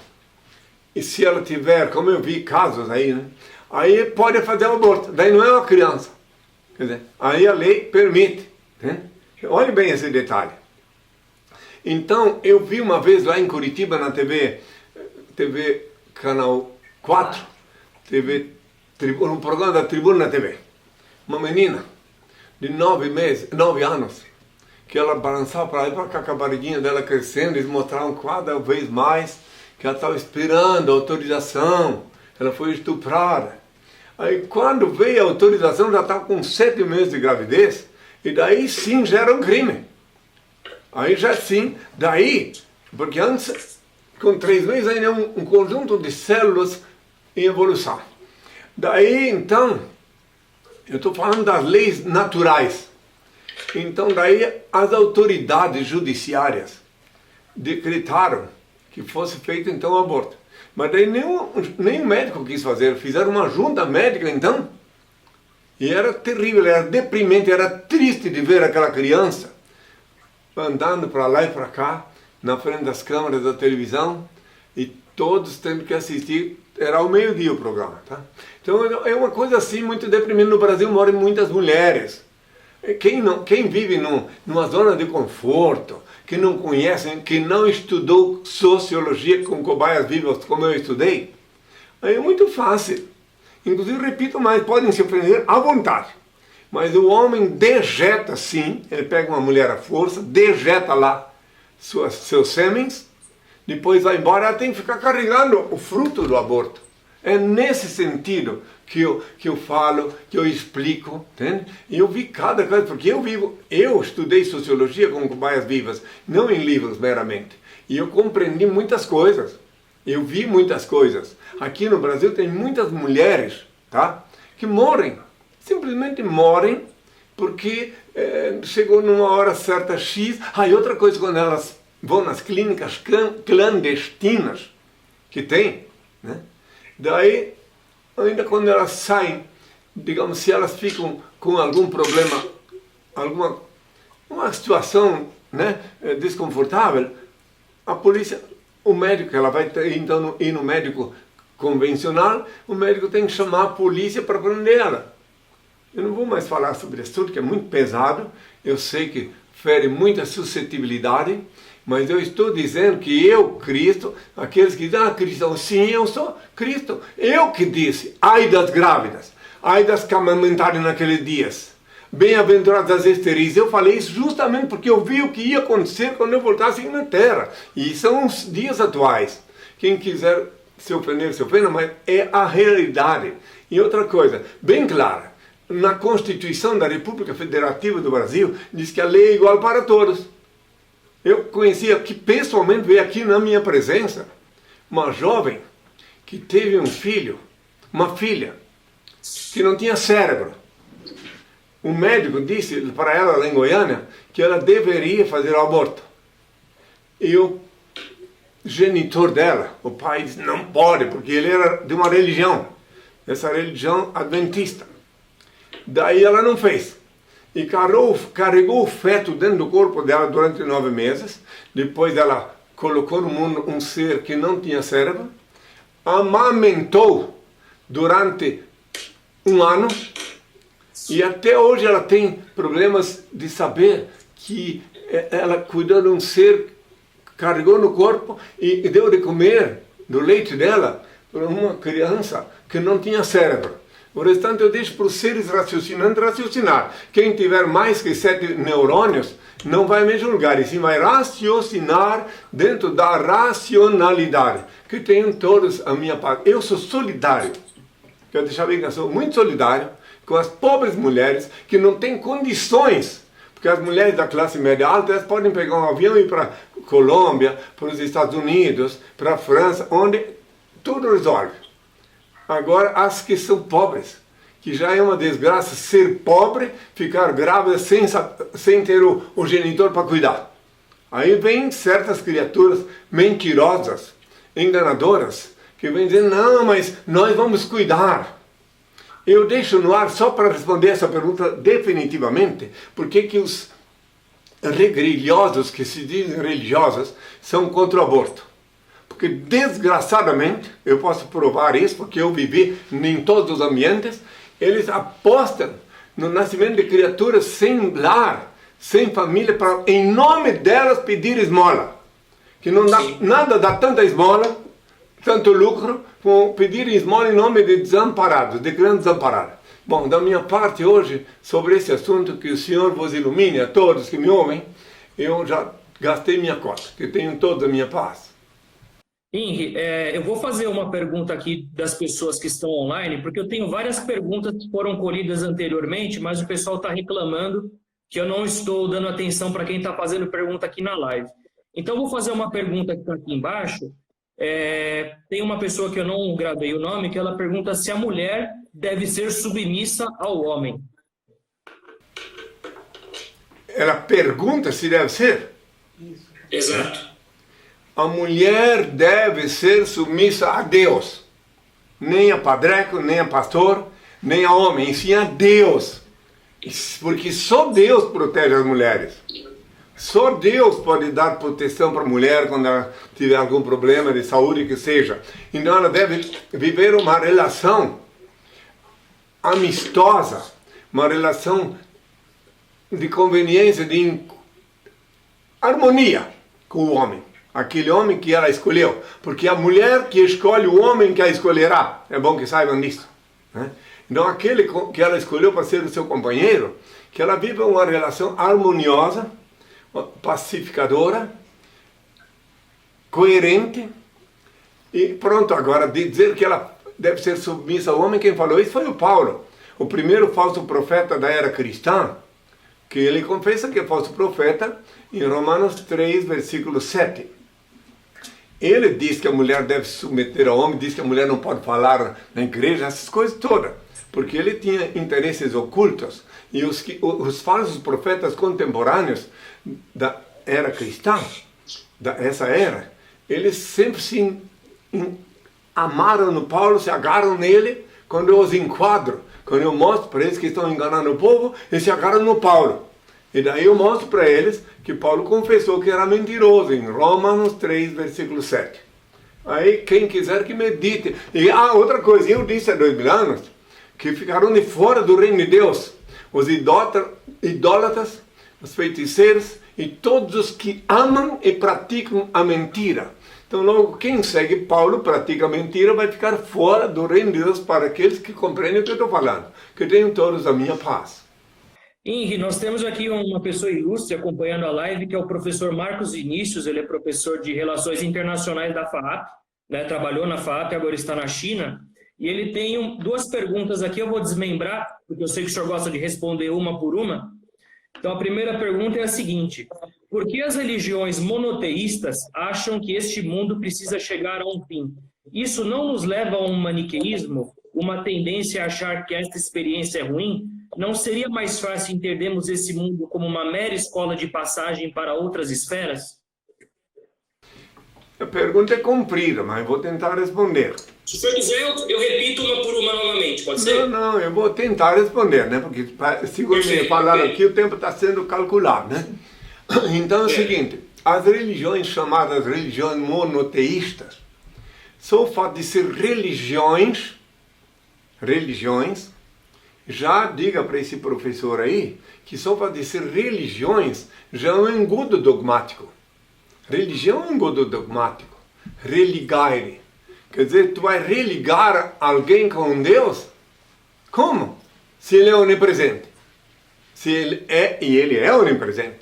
e se ela tiver, como eu vi casos aí, né, aí pode fazer o aborto, daí não é uma criança. Quer dizer, aí a lei permite. Né? Olhe bem esse detalhe. Então, eu vi uma vez lá em Curitiba, na TV Canal 4, no programa da Tribuna na TV, uma menina de 9 anos, que ela balançava para lá e para cá, com a barriguinha dela crescendo, eles mostravam cada vez mais que ela estava esperando a autorização, ela foi estuprada. Aí quando veio a autorização, já estava com 7 meses de gravidez, e daí sim já era um crime. Aí já sim, daí, porque antes, com 3 meses ainda é um conjunto de células em evolução. Daí então, eu estou falando das leis naturais. Então daí as autoridades judiciárias decretaram que fosse feito então o aborto. Mas daí nenhum médico quis fazer, fizeram uma junta médica então. E era terrível, era deprimente, era triste de ver aquela criança andando para lá e para cá, na frente das câmeras da televisão, e todos tendo que assistir. Era ao meio-dia o programa, tá? Então é uma coisa assim muito deprimente. No Brasil moram muitas mulheres. Quem vive numa zona de conforto, que não conhece, que não estudou sociologia com cobaias vivas como eu estudei, aí é muito fácil. Inclusive, repito mais, podem se ofender à vontade. Mas o homem dejeta sim, ele pega uma mulher à força, dejeta lá seus sêmens, depois vai embora, ela tem que ficar carregando o fruto do aborto. É nesse sentido que eu falo, que eu explico, entende? E eu vi cada coisa, porque eu estudei sociologia com cobaias vivas, não em livros meramente. E eu compreendi muitas coisas, eu vi muitas coisas. Aqui no Brasil tem muitas mulheres, tá? Que morrem, simplesmente morrem, porque chegou numa hora certa X. E outra coisa, quando elas vão nas clínicas clandestinas que tem, né? Daí, ainda quando elas saem, digamos, se elas ficam com algum problema, uma situação, né, desconfortável, a polícia, o médico, ela vai então ir no médico convencional, o médico tem que chamar a polícia para prender ela. Eu não vou mais falar sobre esse assunto, que é muito pesado, eu sei que fere muita suscetibilidade, mas eu estou dizendo que eu, Cristo, aqueles que dizem, cristão, sim, eu sou Cristo. Eu que disse, ai das grávidas, ai das que amamentarem naqueles dias, bem-aventuradas as esteris. Eu falei isso justamente porque eu vi o que ia acontecer quando eu voltasse na terra. E são os dias atuais. Quem quiser se ofender, mas é a realidade. E outra coisa, bem clara, na Constituição da República Federativa do Brasil, diz que a lei é igual para todos. Eu conheci aqui, pessoalmente, veio aqui na minha presença, uma jovem que teve um filho, uma filha, que não tinha cérebro. O médico disse para ela, lá em Goiânia, que ela deveria fazer o aborto. E o genitor dela, o pai, disse, não pode, porque ele era de uma religião, essa religião adventista. Daí ela não fez. E carregou o feto dentro do corpo dela durante 9 meses. Depois ela colocou no mundo um ser que não tinha cérebro. Amamentou durante 1 ano. E até hoje ela tem problemas de saber que ela cuidou de um ser, carregou no corpo e deu de comer do leite dela para uma criança que não tinha cérebro. O restante eu deixo para os seres raciocinantes raciocinar. Quem tiver mais que 7 neurônios não vai me julgar, e sim vai raciocinar dentro da racionalidade, que tenham todos a minha parte. Eu sou solidário. Quero deixar bem que eu sou muito solidário com as pobres mulheres que não têm condições, porque as mulheres da classe média alta, elas podem pegar um avião e ir para Colômbia, para os Estados Unidos, para a França, onde tudo resolve. Agora, as que são pobres, que já é uma desgraça ser pobre, ficar grávida sem ter o genitor para cuidar. Aí vem certas criaturas mentirosas, enganadoras, que vêm dizer, não, mas nós vamos cuidar. Eu deixo no ar só para responder essa pergunta definitivamente, porque que os regrilhosos, que se dizem religiosos, são contra o aborto. Porque, desgraçadamente, eu posso provar isso, porque eu vivi em todos os ambientes, eles apostam no nascimento de criaturas sem lar, sem família, para, em nome delas, pedir esmola. Que não dá, nada dá tanta esmola, tanto lucro, como pedir esmola em nome de desamparados, de grandes desamparados. Bom, da minha parte hoje, sobre esse assunto, que o Senhor vos ilumine a todos que me ouvem, eu já gastei minha cota, que tenham todos a minha paz. Henri, eu vou fazer uma pergunta aqui das pessoas que estão online, porque eu tenho várias perguntas que foram colhidas anteriormente, mas o pessoal está reclamando que eu não estou dando atenção para quem está fazendo pergunta aqui na live. Então, eu vou fazer uma pergunta que está aqui embaixo. Tem uma pessoa que eu não gravei o nome, que ela pergunta se a mulher deve ser submissa ao homem. Ela pergunta se deve ser? Isso. Exato. A mulher deve ser submissa a Deus. Nem a padreco, nem a pastor, nem a homem, e sim a Deus. Porque só Deus protege as mulheres. Só Deus pode dar proteção para a mulher quando ela tiver algum problema de saúde que seja. Então ela deve viver uma relação amistosa, uma relação de conveniência, de harmonia com o homem. Aquele homem que ela escolheu. Porque a mulher que escolhe o homem que a escolherá. É bom que saibam disso, né? Então aquele que ela escolheu para ser o seu companheiro, que ela viva uma relação harmoniosa, pacificadora, coerente, e pronto. Agora, de dizer que ela deve ser submissa ao homem, quem falou isso foi o Paulo, o primeiro falso profeta da era cristã, que ele confessa que é falso profeta em Romanos 3, versículo 7. Ele diz que a mulher deve se submeter ao homem, diz que a mulher não pode falar na igreja, essas coisas todas. porque ele tinha interesses ocultos, e os falsos profetas contemporâneos da era cristã, dessa era, eles sempre se amaram no Paulo, se agarram nele. Quando eu os enquadro, quando eu mostro para eles que estão enganando o povo, eles se agarram no Paulo. E daí eu mostro para eles que Paulo confessou que era mentiroso, em Romanos 3, versículo 7. Aí quem quiser que medite. E outra coisa, eu disse há 2000 anos, que ficaram de fora do reino de Deus. Os idólatras, os feiticeiros e todos os que amam e praticam a mentira. Então logo quem segue Paulo, pratica a mentira, vai ficar fora do reino de Deus para aqueles que compreendem o que eu estou falando. Que tenham todos a minha paz. Henri, nós temos aqui uma pessoa ilustre acompanhando a live, que é o professor Marcos Vinícius. Ele é professor de Relações Internacionais da FAAP, né? Trabalhou na FAAP, agora está na China. E ele tem duas perguntas aqui, eu vou desmembrar, porque eu sei que o senhor gosta de responder uma por uma. Então, a primeira pergunta é a seguinte: por que as religiões monoteístas acham que este mundo precisa chegar a um fim? Isso não nos leva a um maniqueísmo, uma tendência a achar que esta experiência é ruim? Não seria mais fácil entendermos esse mundo como uma mera escola de passagem para outras esferas? A pergunta é comprida, mas eu vou tentar responder. Se o senhor quiser, eu repito uma por uma novamente, pode ser? Não, eu vou tentar responder, né? Porque, segundo me falaram aqui, o tempo está sendo calculado, né? Então é o seguinte, as religiões chamadas religiões monoteístas, só o fato de ser religiões, já diga para esse professor aí, que só o fato de ser religiões já é um engodo dogmático. Religião é um engodo dogmático. Religare. Quer dizer, tu vai religar alguém com Deus? Como? Se ele é onipresente. Se ele é, e ele é onipresente.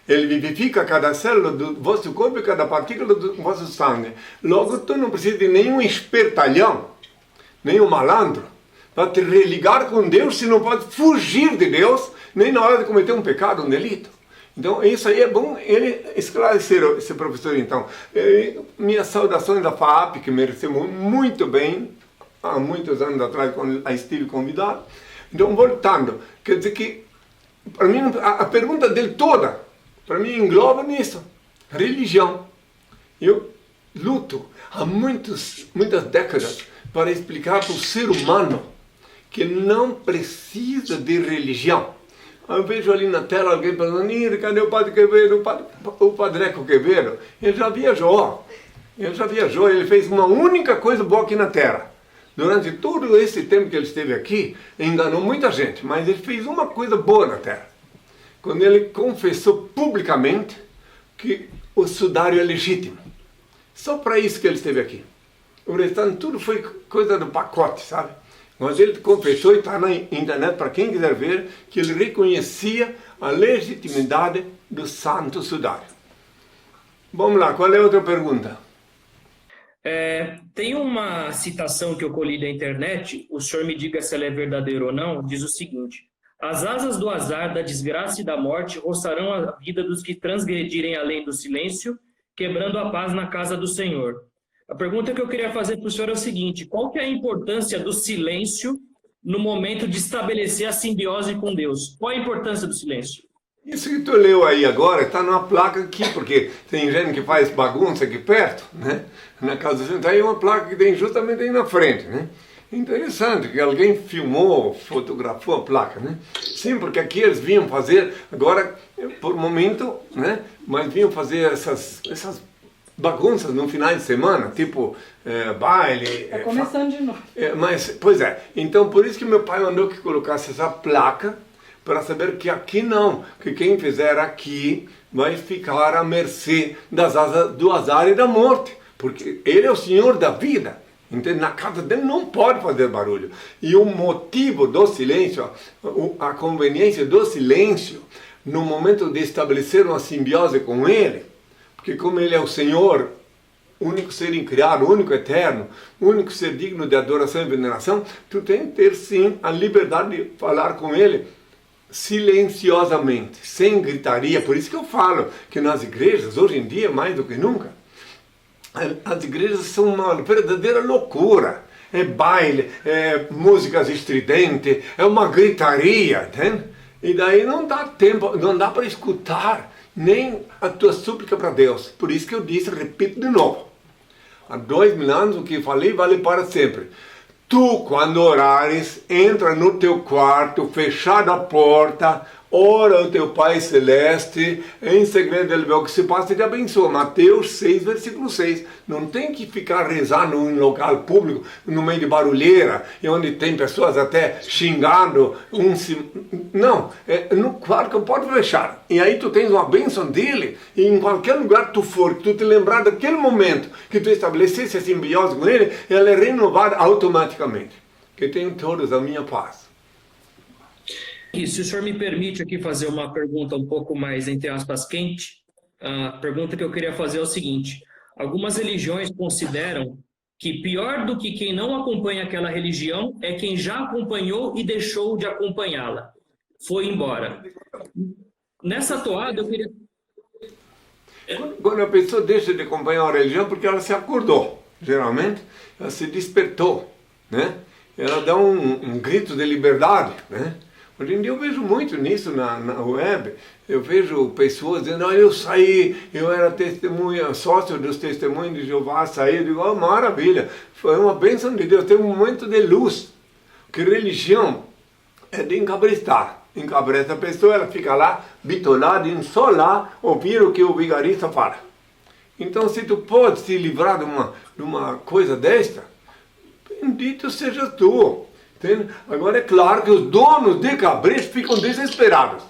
Ele vivifica cada célula do vosso corpo e cada partícula do vosso sangue. Logo, tu não precisa de nenhum espertalhão, nenhum malandro, para te religar com Deus, se não pode fugir de Deus, nem na hora de cometer um pecado, um delito. Então, isso aí é bom ele esclarecer, esse professor, então. Minhas saudações da FAAP, que mereceu muito bem, há muitos anos atrás, quando estive convidado. Então, voltando, quer dizer que, para mim, a pergunta dele toda, para mim, engloba nisso, religião. Eu luto há muitas décadas para explicar para o ser humano que não precisa de religião. Eu vejo ali na tela alguém falando, cadê o Padre Quevedo, o Padreco Quevedo? Ele já viajou, ele fez uma única coisa boa aqui na Terra. Durante todo esse tempo que ele esteve aqui, enganou muita gente, mas ele fez uma coisa boa na Terra. Quando ele confessou publicamente que o sudário é legítimo. Só para isso que ele esteve aqui. O restante tudo foi coisa do pacote, sabe? Mas ele confessou, e está na internet para quem quiser ver, que ele reconhecia a legitimidade do santo sudário. Vamos lá, qual é a outra pergunta? Tem uma citação que eu colhi da internet, o senhor me diga se ela é verdadeira ou não, diz o seguinte: as asas do azar, da desgraça e da morte roçarão a vida dos que transgredirem a lei do silêncio, quebrando a paz na casa do Senhor. A pergunta que eu queria fazer para o senhor é o seguinte: qual que é a importância do silêncio no momento de estabelecer a simbiose com Deus? Qual a importância do silêncio? Isso que tu leu aí agora está numa placa aqui, porque tem gente que faz bagunça aqui perto, né? Na casa do Senhor, aí uma placa que tem justamente aí na frente, né? Interessante que alguém filmou, fotografou a placa, né? Sim, porque aqui eles vinham fazer, agora, por momento, né? Mas vinham fazer essas bagunças no final de semana, tipo baile. Está começando de novo. Mas, pois é, então por isso que meu pai mandou que colocasse essa placa, para saber que aqui não, que quem fizer aqui vai ficar à mercê das asas do azar e da morte, porque ele é o Senhor da vida. Entende? Na casa dele não pode fazer barulho. E o motivo do silêncio, a conveniência do silêncio, no momento de estabelecer uma simbiose com ele, porque como ele é o Senhor, único ser incriado, único eterno, único ser digno de adoração e veneração, tu tem que ter sim a liberdade de falar com ele silenciosamente, sem gritaria. Por isso que eu falo que nas igrejas, hoje em dia, mais do que nunca, as igrejas são uma verdadeira loucura. é baile, é músicas estridentes, é uma gritaria, entende? E daí não dá tempo, não dá para escutar nem a tua súplica para Deus. Por isso que eu disse, repito de novo. Há 2000 anos o que falei vale para sempre. Tu, quando orares, entra no teu quarto, fechada a porta, ora ao teu Pai Celeste, em segredo ele vê o que se passa e te abençoa. Mateus 6, versículo 6. Não tem que ficar rezando em local público, no meio de barulheira, e onde tem pessoas até xingando. Não, no quarto pode fechar. E aí tu tens uma bênção dele, e em qualquer lugar que tu for, que tu te lembrar daquele momento que tu estabelecesse a simbiose com ele, ela é renovada automaticamente. Que tenham todos a minha paz. E se o senhor me permite aqui fazer uma pergunta um pouco mais, entre aspas, quente, a pergunta que eu queria fazer é o seguinte: algumas religiões consideram que pior do que quem não acompanha aquela religião é quem já acompanhou e deixou de acompanhá-la, foi embora. Nessa toada eu queria... Quando a pessoa deixa de acompanhar a religião, porque ela se acordou, geralmente, ela se despertou, né? Ela dá um grito de liberdade, né? Hoje em dia eu vejo muito nisso na web, eu vejo pessoas dizendo, eu saí, eu era testemunha, sócio dos testemunhos de Jeová, saí, eu digo, oh, maravilha, foi uma bênção de Deus, tem um momento de luz, que religião é de encabrestar, encabresta a pessoa, ela fica lá, bitolada, em só lá, ouvir o que o vigarista fala. Então se tu pode se livrar de uma coisa desta, bendito sejas tu. Entende? Agora é claro que os donos de cabresto ficam desesperados.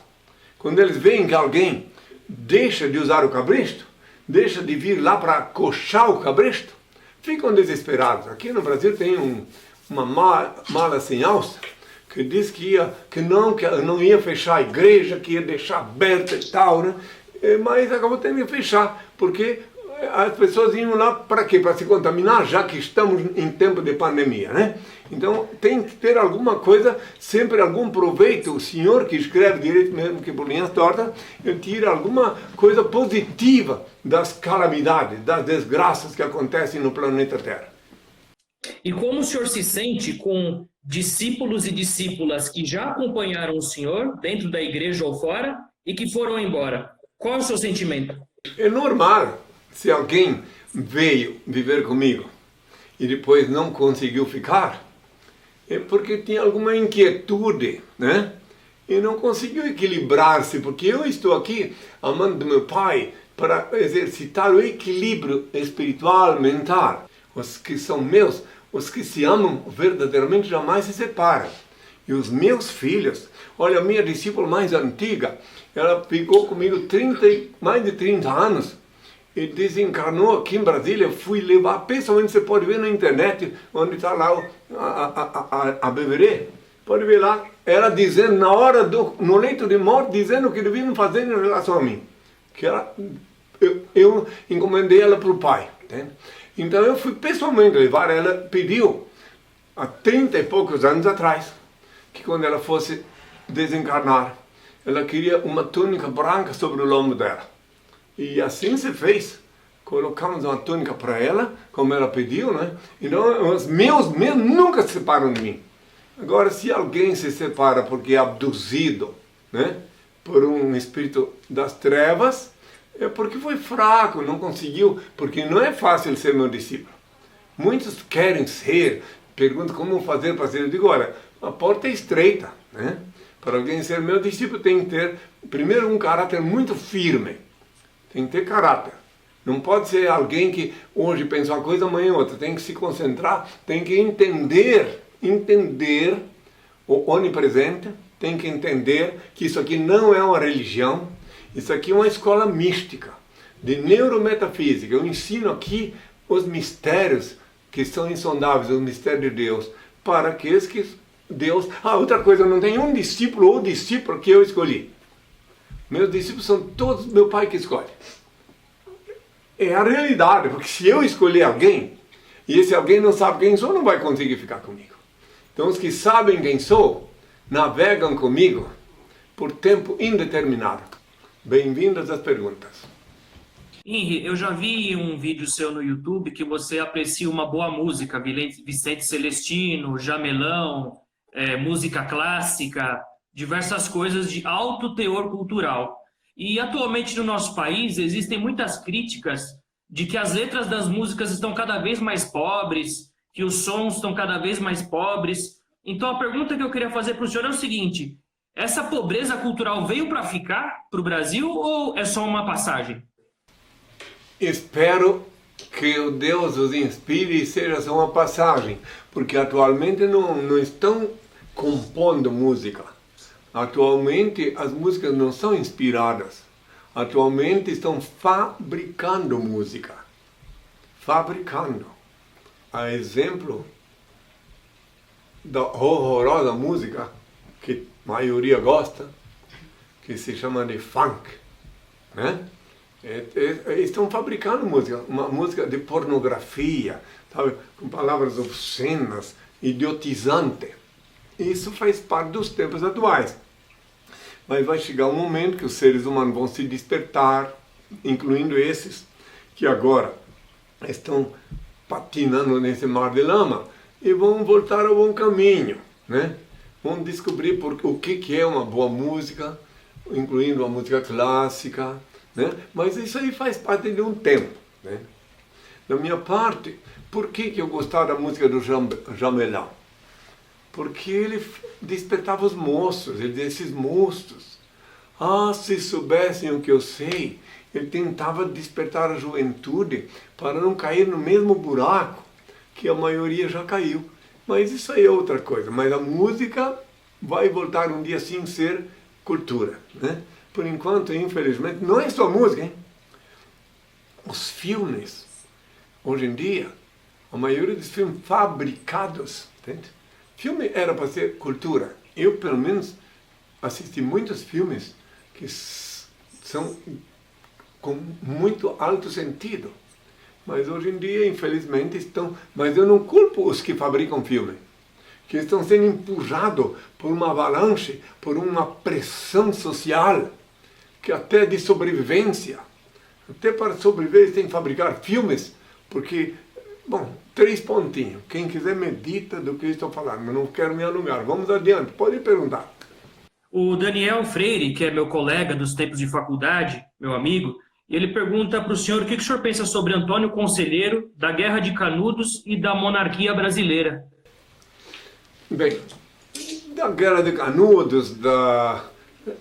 Quando eles veem que alguém deixa de usar o cabresto, deixa de vir lá para coxar o cabresto, ficam desesperados. Aqui no Brasil tem uma mala sem alça, que diz que não ia fechar a igreja, que ia deixar aberta e tal, né? Mas acabou tendo que fechar, porque as pessoas iam lá para quê? Para se contaminar, já que estamos em tempo de pandemia, né? Então tem que ter alguma coisa, sempre algum proveito. O senhor que escreve direito, mesmo que por linhas tortas, ele tira alguma coisa positiva das calamidades, das desgraças que acontecem no planeta Terra. E como o senhor se sente com discípulos e discípulas que já acompanharam o senhor, dentro da igreja ou fora, e que foram embora? Qual é o seu sentimento? É normal. Se alguém veio viver comigo e depois não conseguiu ficar, é porque tinha alguma inquietude, né? E não conseguiu equilibrar-se, porque eu estou aqui, amando do meu Pai, para exercitar o equilíbrio espiritual, mental. Os que são meus, os que se amam verdadeiramente jamais se separam. E os meus filhos, olha, a minha discípula mais antiga, ela ficou comigo mais de 30 anos, e desencarnou aqui em Brasília. Fui levar, pessoalmente você pode ver na internet, onde está lá a Beverê, pode ver lá, ela dizendo na hora no leito de morte, dizendo o que deviam fazer em relação a mim, que eu encomendei ela para o Pai, entende? Então eu fui pessoalmente levar, ela pediu há 30 e poucos anos atrás, que quando ela fosse desencarnar, ela queria uma túnica branca sobre o lombo dela. E assim se fez. Colocamos uma túnica para ela, como ela pediu, né? Então, os meus nunca se separam de mim. Agora, se alguém se separa porque é abduzido, né, por um espírito das trevas, é porque foi fraco, não conseguiu, porque não é fácil ser meu discípulo. Muitos querem ser, perguntam como fazer para ser. Eu digo, olha, a porta é estreita, né? Para alguém ser meu discípulo tem que ter, primeiro, um caráter muito firme. Tem que ter caráter. Não pode ser alguém que hoje pensa uma coisa, amanhã outra. Tem que se concentrar, tem que entender o onipresente, tem que entender que isso aqui não é uma religião, isso aqui é uma escola mística, de neurometafísica. Eu ensino aqui os mistérios que são insondáveis, os mistérios de Deus, para aqueles que Deus... outra coisa, eu não tenho um discípulo ou discípula que eu escolhi. Meus discípulos são todos meu Pai que escolhe. É a realidade, porque se eu escolher alguém, e esse alguém não sabe quem sou, não vai conseguir ficar comigo. Então os que sabem quem sou, navegam comigo por tempo indeterminado. Bem-vindas às perguntas. Henri, eu já vi um vídeo seu no YouTube que você aprecia uma boa música, Vicente Celestino, Jamelão, música clássica, diversas coisas de alto teor cultural. E atualmente no nosso país existem muitas críticas de que as letras das músicas estão cada vez mais pobres, que os sons estão cada vez mais pobres. Então a pergunta que eu queria fazer para o senhor é o seguinte: essa pobreza cultural veio para ficar para o Brasil ou é só uma passagem? Espero que o Deus os inspire e seja só uma passagem, porque atualmente não estão compondo música. Atualmente as músicas não são inspiradas. Atualmente estão fabricando música. Fabricando. A exemplo da horrorosa música que a maioria gosta, que se chama de funk, né? Estão fabricando música, uma música de pornografia, sabe, com palavras obscenas, idiotizante. Isso faz parte dos tempos atuais. Mas vai chegar um momento que os seres humanos vão se despertar, incluindo esses que agora estão patinando nesse mar de lama, e vão voltar ao bom caminho, né? Vão descobrir o que é uma boa música, incluindo a música clássica, né? Mas isso aí faz parte de um tempo, né? Da minha parte, por que eu gostava da música do Jamelão? Porque ele despertava os moços, ele dizia, esses moços, se soubessem o que eu sei. Ele tentava despertar a juventude para não cair no mesmo buraco que a maioria já caiu. Mas isso aí é outra coisa. Mas a música vai voltar um dia sim ser cultura, né? Por enquanto, infelizmente, não é só música, hein? Os filmes, hoje em dia, a maioria dos filmes fabricados, entende? Filme era para ser cultura. Eu, pelo menos, assisti muitos filmes que são com muito alto sentido. Mas hoje em dia, infelizmente, estão... Mas eu não culpo os que fabricam filme, que estão sendo empurrados por uma avalanche, por uma pressão social, que até de sobrevivência. Até para sobreviver tem que fabricar filmes, porque, bom, 3 pontinhos. Quem quiser medita do que eu estou falando, mas não quero me alongar. Vamos adiante, pode perguntar. O Daniel Freire, que é meu colega dos tempos de faculdade, meu amigo, ele pergunta para o senhor o que o senhor pensa sobre Antônio Conselheiro, da Guerra de Canudos e da monarquia brasileira. Bem, da Guerra de Canudos,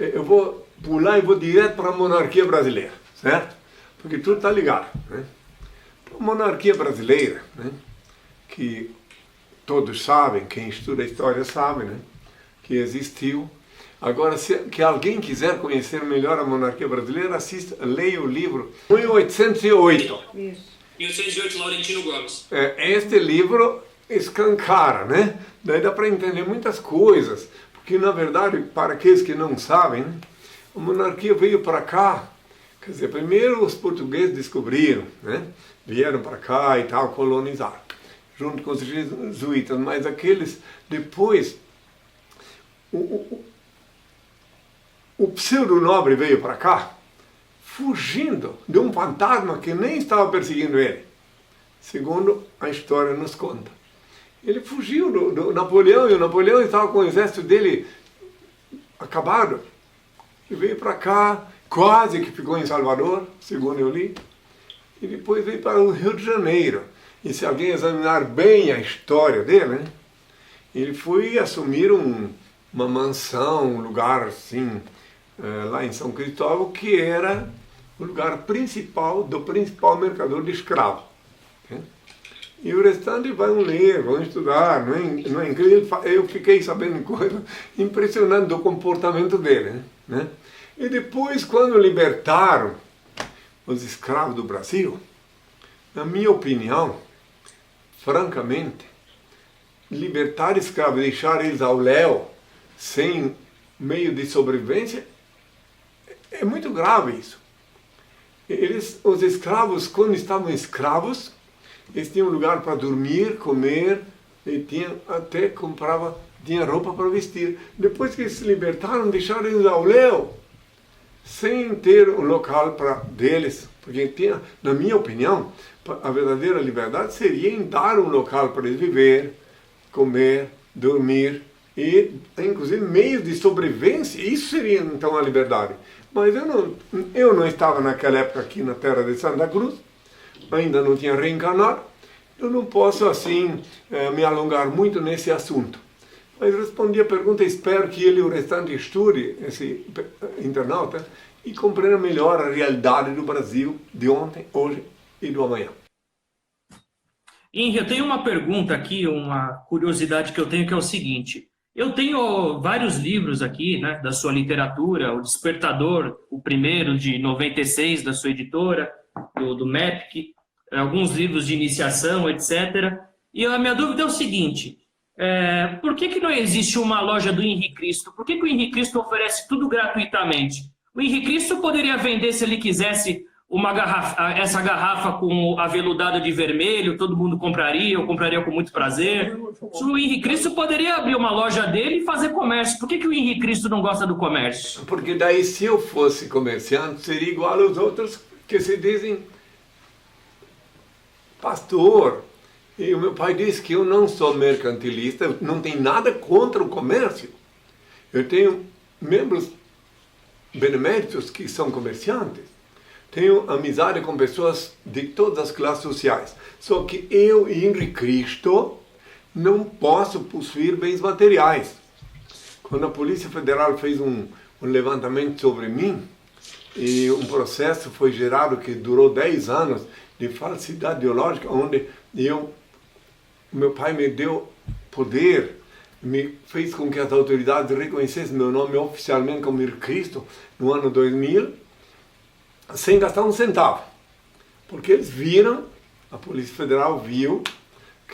eu vou pular e vou direto para a monarquia brasileira, certo? Porque tudo está ligado, né? A monarquia brasileira, né? Que todos sabem, quem estuda a história sabe, né? Que existiu. Agora, que alguém quiser conhecer melhor a monarquia brasileira, leia o livro 1808. Isso. 1808, Laurentino Gomes. Este livro escancara, né? Daí dá para entender muitas coisas, porque na verdade, para aqueles que não sabem, a monarquia veio para cá, quer dizer, primeiro os portugueses descobriram, né? Vieram para cá e tal, colonizaram, junto com os jesuítas, mas aqueles, depois, o pseudo-nobre veio para cá, fugindo de um fantasma que nem estava perseguindo ele, segundo a história nos conta. Ele fugiu do Napoleão, e o Napoleão estava com o exército dele acabado. Ele veio para cá, quase que ficou em Salvador, segundo eu li, e depois veio para o Rio de Janeiro. E se alguém examinar bem a história dele, né, ele foi assumir uma mansão, um lugar assim, lá em São Cristóvão, que era o lugar principal do principal mercador de escravos. Né? E o restante vão ler, vão estudar, não é incrível? Eu fiquei sabendo coisas impressionantes do comportamento dele. Né? E depois, quando libertaram os escravos do Brasil, na minha opinião, francamente, libertar escravos, deixar eles ao léu, sem meio de sobrevivência, é muito grave isso. Os escravos, quando estavam escravos, eles tinham lugar para dormir, comer, e tinha roupa para vestir. Depois que eles se libertaram, deixaram eles ao léu, sem ter um local deles, Porque tinha, na minha opinião, a verdadeira liberdade seria em dar um local para eles viver, comer, dormir e, inclusive, meios de sobrevivência. Isso seria, então, a liberdade. Mas eu não estava naquela época aqui na terra de Santa Cruz, ainda não tinha reencarnado, eu não posso, assim, me alongar muito nesse assunto. Mas respondi a pergunta, espero que ele e o restante estude, esse internauta, e compreenda melhor a realidade do Brasil de ontem, hoje e do amanhã. Henri, eu tenho uma pergunta aqui, uma curiosidade que eu tenho, que é o seguinte. Eu tenho vários livros aqui, né, da sua literatura, O Despertador, o primeiro de 96, da sua editora, do MEPC, alguns livros de iniciação, etc. E a minha dúvida é o seguinte, por que não existe uma loja do Henri Cristo? Por que o Henri Cristo oferece tudo gratuitamente? O Henri Cristo poderia vender, se ele quisesse, essa garrafa com aveludada de vermelho, todo mundo compraria, eu compraria com muito prazer. O Henri Cristo poderia abrir uma loja dele e fazer comércio. Por que o Henri Cristo não gosta do comércio? Porque daí, se eu fosse comerciante, seria igual aos outros que se dizem pastor. E o meu pai disse que eu não sou mercantilista, não tenho nada contra o comércio. Eu tenho membros beneméritos que são comerciantes. Tenho amizade com pessoas de todas as classes sociais. Só que eu, Henri Cristo, não posso possuir bens materiais. Quando a Polícia Federal fez um levantamento sobre mim, e um processo foi gerado que durou 10 anos de falsidade ideológica, onde meu pai me deu poder, me fez com que as autoridades reconhecessem meu nome oficialmente como Henri Cristo no ano 2000, sem gastar um centavo. Porque eles viram, a Polícia Federal viu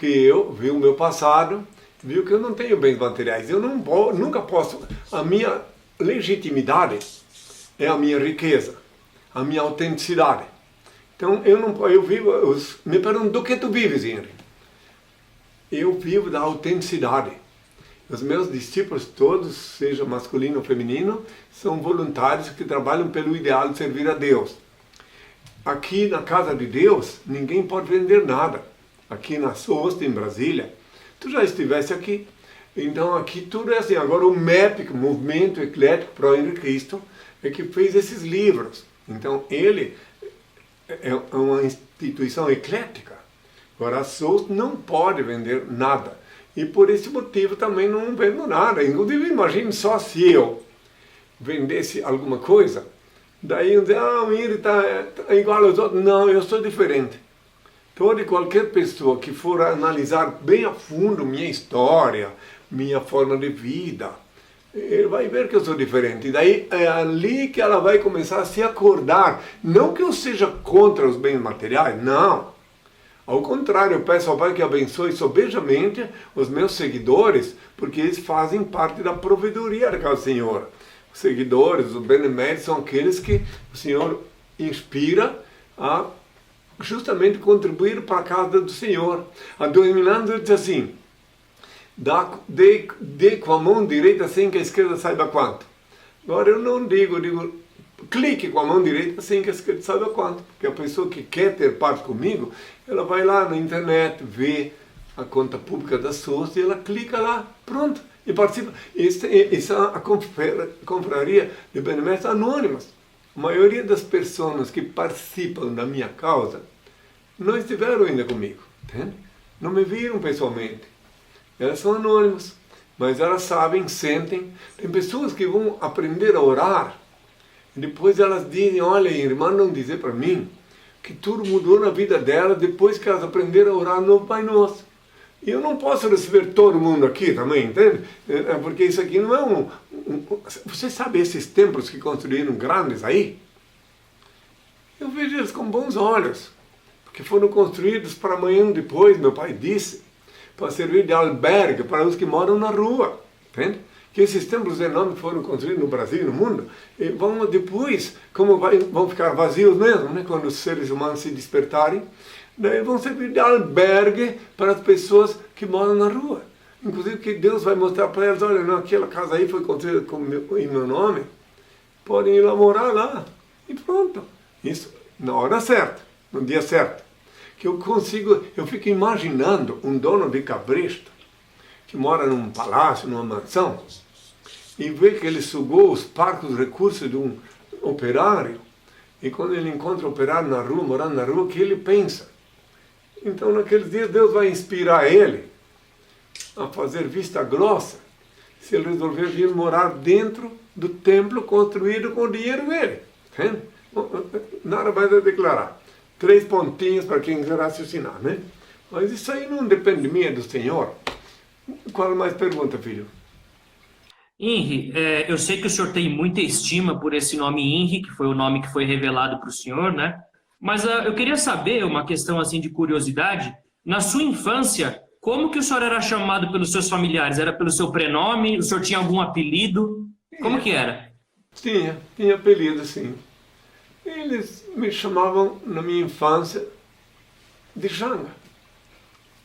o meu passado, viu que eu não tenho bens materiais. Eu nunca posso, a minha legitimidade é a minha riqueza, a minha autenticidade. Então eu vivo, me perguntam, do que tu vives, Henri? Eu vivo da autenticidade. Os meus discípulos todos, seja masculino ou feminino, são voluntários que trabalham pelo ideal de servir a Deus. Aqui na casa de Deus, ninguém pode vender nada. Aqui na SOST, em Brasília, tu já estivesse aqui. Então aqui tudo é assim. Agora o MEPC, Movimento Eclético Pro Henri Cristo, é que fez esses livros. Então ele é uma instituição eclética. Agora a SOST não pode vender nada. E por esse motivo também não vendo nada. Inclusive, imagine só se eu vendesse alguma coisa, daí eu dizer, o Henri está igual aos outros. Não, eu sou diferente. Toda e qualquer pessoa que for analisar bem a fundo minha história, minha forma de vida, ele vai ver que eu sou diferente. E daí é ali que ela vai começar a se acordar. Não que eu seja contra os bens materiais, não. Ao contrário, eu peço ao Pai que abençoe sobejamente os meus seguidores, porque eles fazem parte da provedoria daquela Senhora. Os seguidores, os beneméritos, são aqueles que o Senhor inspira a justamente contribuir para a casa do Senhor. Há 2000 anos ele diz assim, dê com a mão direita sem que a esquerda saiba quanto. Agora eu não digo, eu digo, clique com a mão direita sem que a esquerda saiba quanto. Porque a pessoa que quer ter parte comigo, ela vai lá na internet, vê a conta pública da SOS e ela clica lá, pronto, e participa. Isso é a confraria de beneméritos anônimos. A maioria das pessoas que participam da minha causa não estiveram ainda comigo, entende? Não me viram pessoalmente. Elas são anônimas, mas elas sabem, sentem. Tem pessoas que vão aprender a orar e depois elas dizem, olha, irmã, não dizer para mim que tudo mudou na vida dela depois que elas aprenderam a orar no Pai Nosso. E eu não posso receber todo mundo aqui também, entende? Porque isso aqui não é Você sabe esses templos que construíram grandes aí? Eu vejo eles com bons olhos, porque foram construídos para amanhã depois, meu pai disse, para servir de albergue para os que moram na rua, entende? Que esses templos enormes foram construídos no Brasil e no mundo, e vão depois, vão ficar vazios mesmo, né? Quando os seres humanos se despertarem, daí vão servir de albergue para as pessoas que moram na rua. Inclusive que Deus vai mostrar para elas, olha, não, aquela casa aí foi construída em meu nome, podem ir lá morar lá, e pronto. Isso na hora certa, no dia certo. Que eu fico imaginando um dono de cabresto que mora num palácio, numa mansão, e vê que ele sugou os parcos recursos de um operário, e quando ele encontra o operário na rua, morando na rua, o que ele pensa? Então, naqueles dias, Deus vai inspirar ele a fazer vista grossa, se ele resolver vir morar dentro do templo construído com o dinheiro dele. Entende? Nada mais a declarar. 3 pontinhos para quem quiser raciocinar, né? Mas isso aí não depende de mim, é do Senhor. Qual mais pergunta, filho? Henri, eu sei que o senhor tem muita estima por esse nome Henri, que foi o nome que foi revelado para o senhor, né? Mas eu queria saber, uma questão assim de curiosidade, na sua infância, como que o senhor era chamado pelos seus familiares? Era pelo seu prenome? O senhor tinha algum apelido? Como que era? Tinha apelido, sim. Eles me chamavam, na minha infância, de Janga.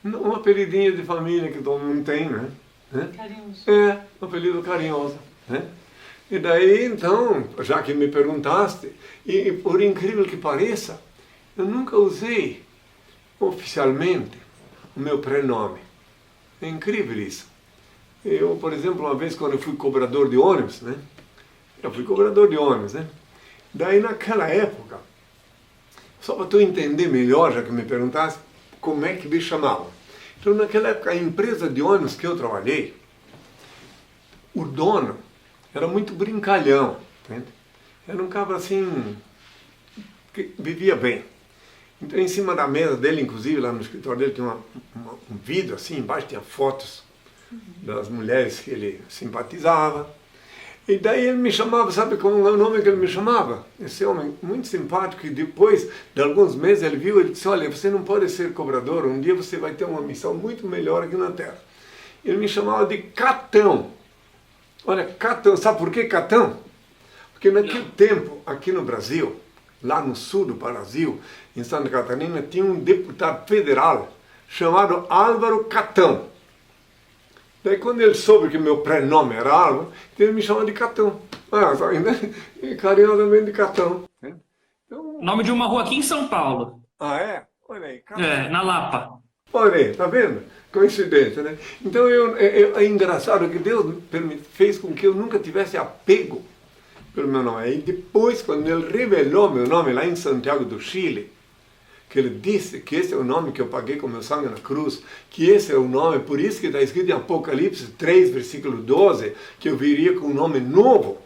Um apelidinho de família que todo mundo tem, né? Carinhoso. Um apelido carinhoso, né? E daí, então, já que me perguntaste, e por incrível que pareça, eu nunca usei oficialmente o meu prenome. É incrível isso. Eu, por exemplo, uma vez quando eu fui cobrador de ônibus, né? Eu fui cobrador de ônibus, né? Daí naquela época, só para tu entender melhor, já que me perguntaste, como é que me chamavam. Então naquela época, a empresa de ônibus que eu trabalhei, o dono era muito brincalhão, entende? Era um cara assim, que vivia bem. Então em cima da mesa dele, inclusive lá no escritório dele, tinha um vidro assim, embaixo tinha fotos das mulheres que ele simpatizava. E daí ele me chamava, sabe como é o nome que ele me chamava? Esse homem muito simpático, e depois de alguns meses ele viu, ele disse, olha, você não pode ser cobrador, um dia você vai ter uma missão muito melhor aqui na Terra. Ele me chamava de Catão. Olha, Catão, sabe por que Catão? Porque naquele tempo, aqui no Brasil, lá no sul do Brasil, em Santa Catarina, tinha um deputado federal chamado Álvaro Catão. Daí quando ele soube que meu prenome era Álvaro, ele me chama de Catão. Sabe, né? E carinhosamente de Catão. Então... Nome de uma rua aqui em São Paulo. É? Olha aí, Catão. Na Lapa. Olha aí, tá vendo? Coincidência, né? Então é engraçado que Deus fez com que eu nunca tivesse apego pelo meu nome. E depois, quando ele revelou meu nome lá em Santiago do Chile, que ele disse que esse é o nome que eu paguei com meu sangue na cruz, que esse é o nome, por isso que está escrito em Apocalipse 3, versículo 12, que eu viria com um nome novo.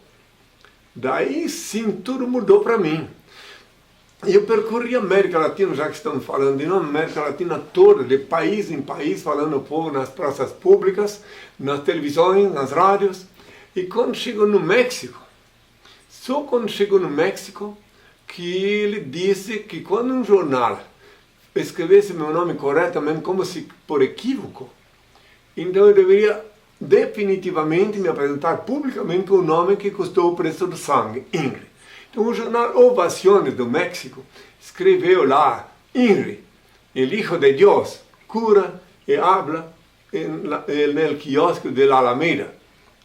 Daí sim, tudo mudou para mim. E eu percorri a América Latina, já que estamos falando de nome, América Latina toda, de país em país, falando ao povo nas praças públicas, nas televisões, nas rádios. E quando chegou no México, só quando chegou no México, que ele disse que quando um jornal escrevesse meu nome corretamente, como se por equívoco, então eu deveria definitivamente me apresentar publicamente com o nome que custou o preço do sangue, Henri. Então o jornal Ovaciones do México escreveu lá, Henri, el hijo de Dios, cura e habla no quiosque de la Alameda,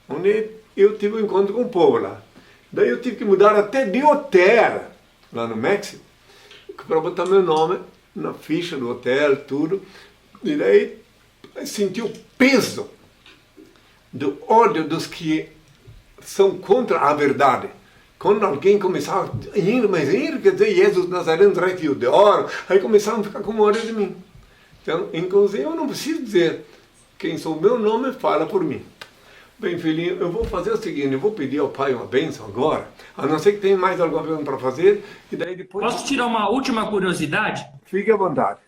onde eu tive um encontro com o povo lá. Daí eu tive que mudar até de hotel, lá no México, para botar meu nome na ficha do hotel, tudo. E daí senti o peso do ódio dos que são contra a verdade. Quando alguém começava, mas quer dizer, Jesus Nazareno traz fio de ouro, aí começaram a ficar com ódio de mim. Então, inclusive, eu não preciso dizer quem sou, meu nome fala por mim. Bem, filhinho, eu vou fazer o seguinte, eu vvou pedir ao Pai uma bênção agora, a não ser que tenha mais alguma pergunta para fazer, e daí depois... Posso tirar uma última curiosidade? Fique à vontade.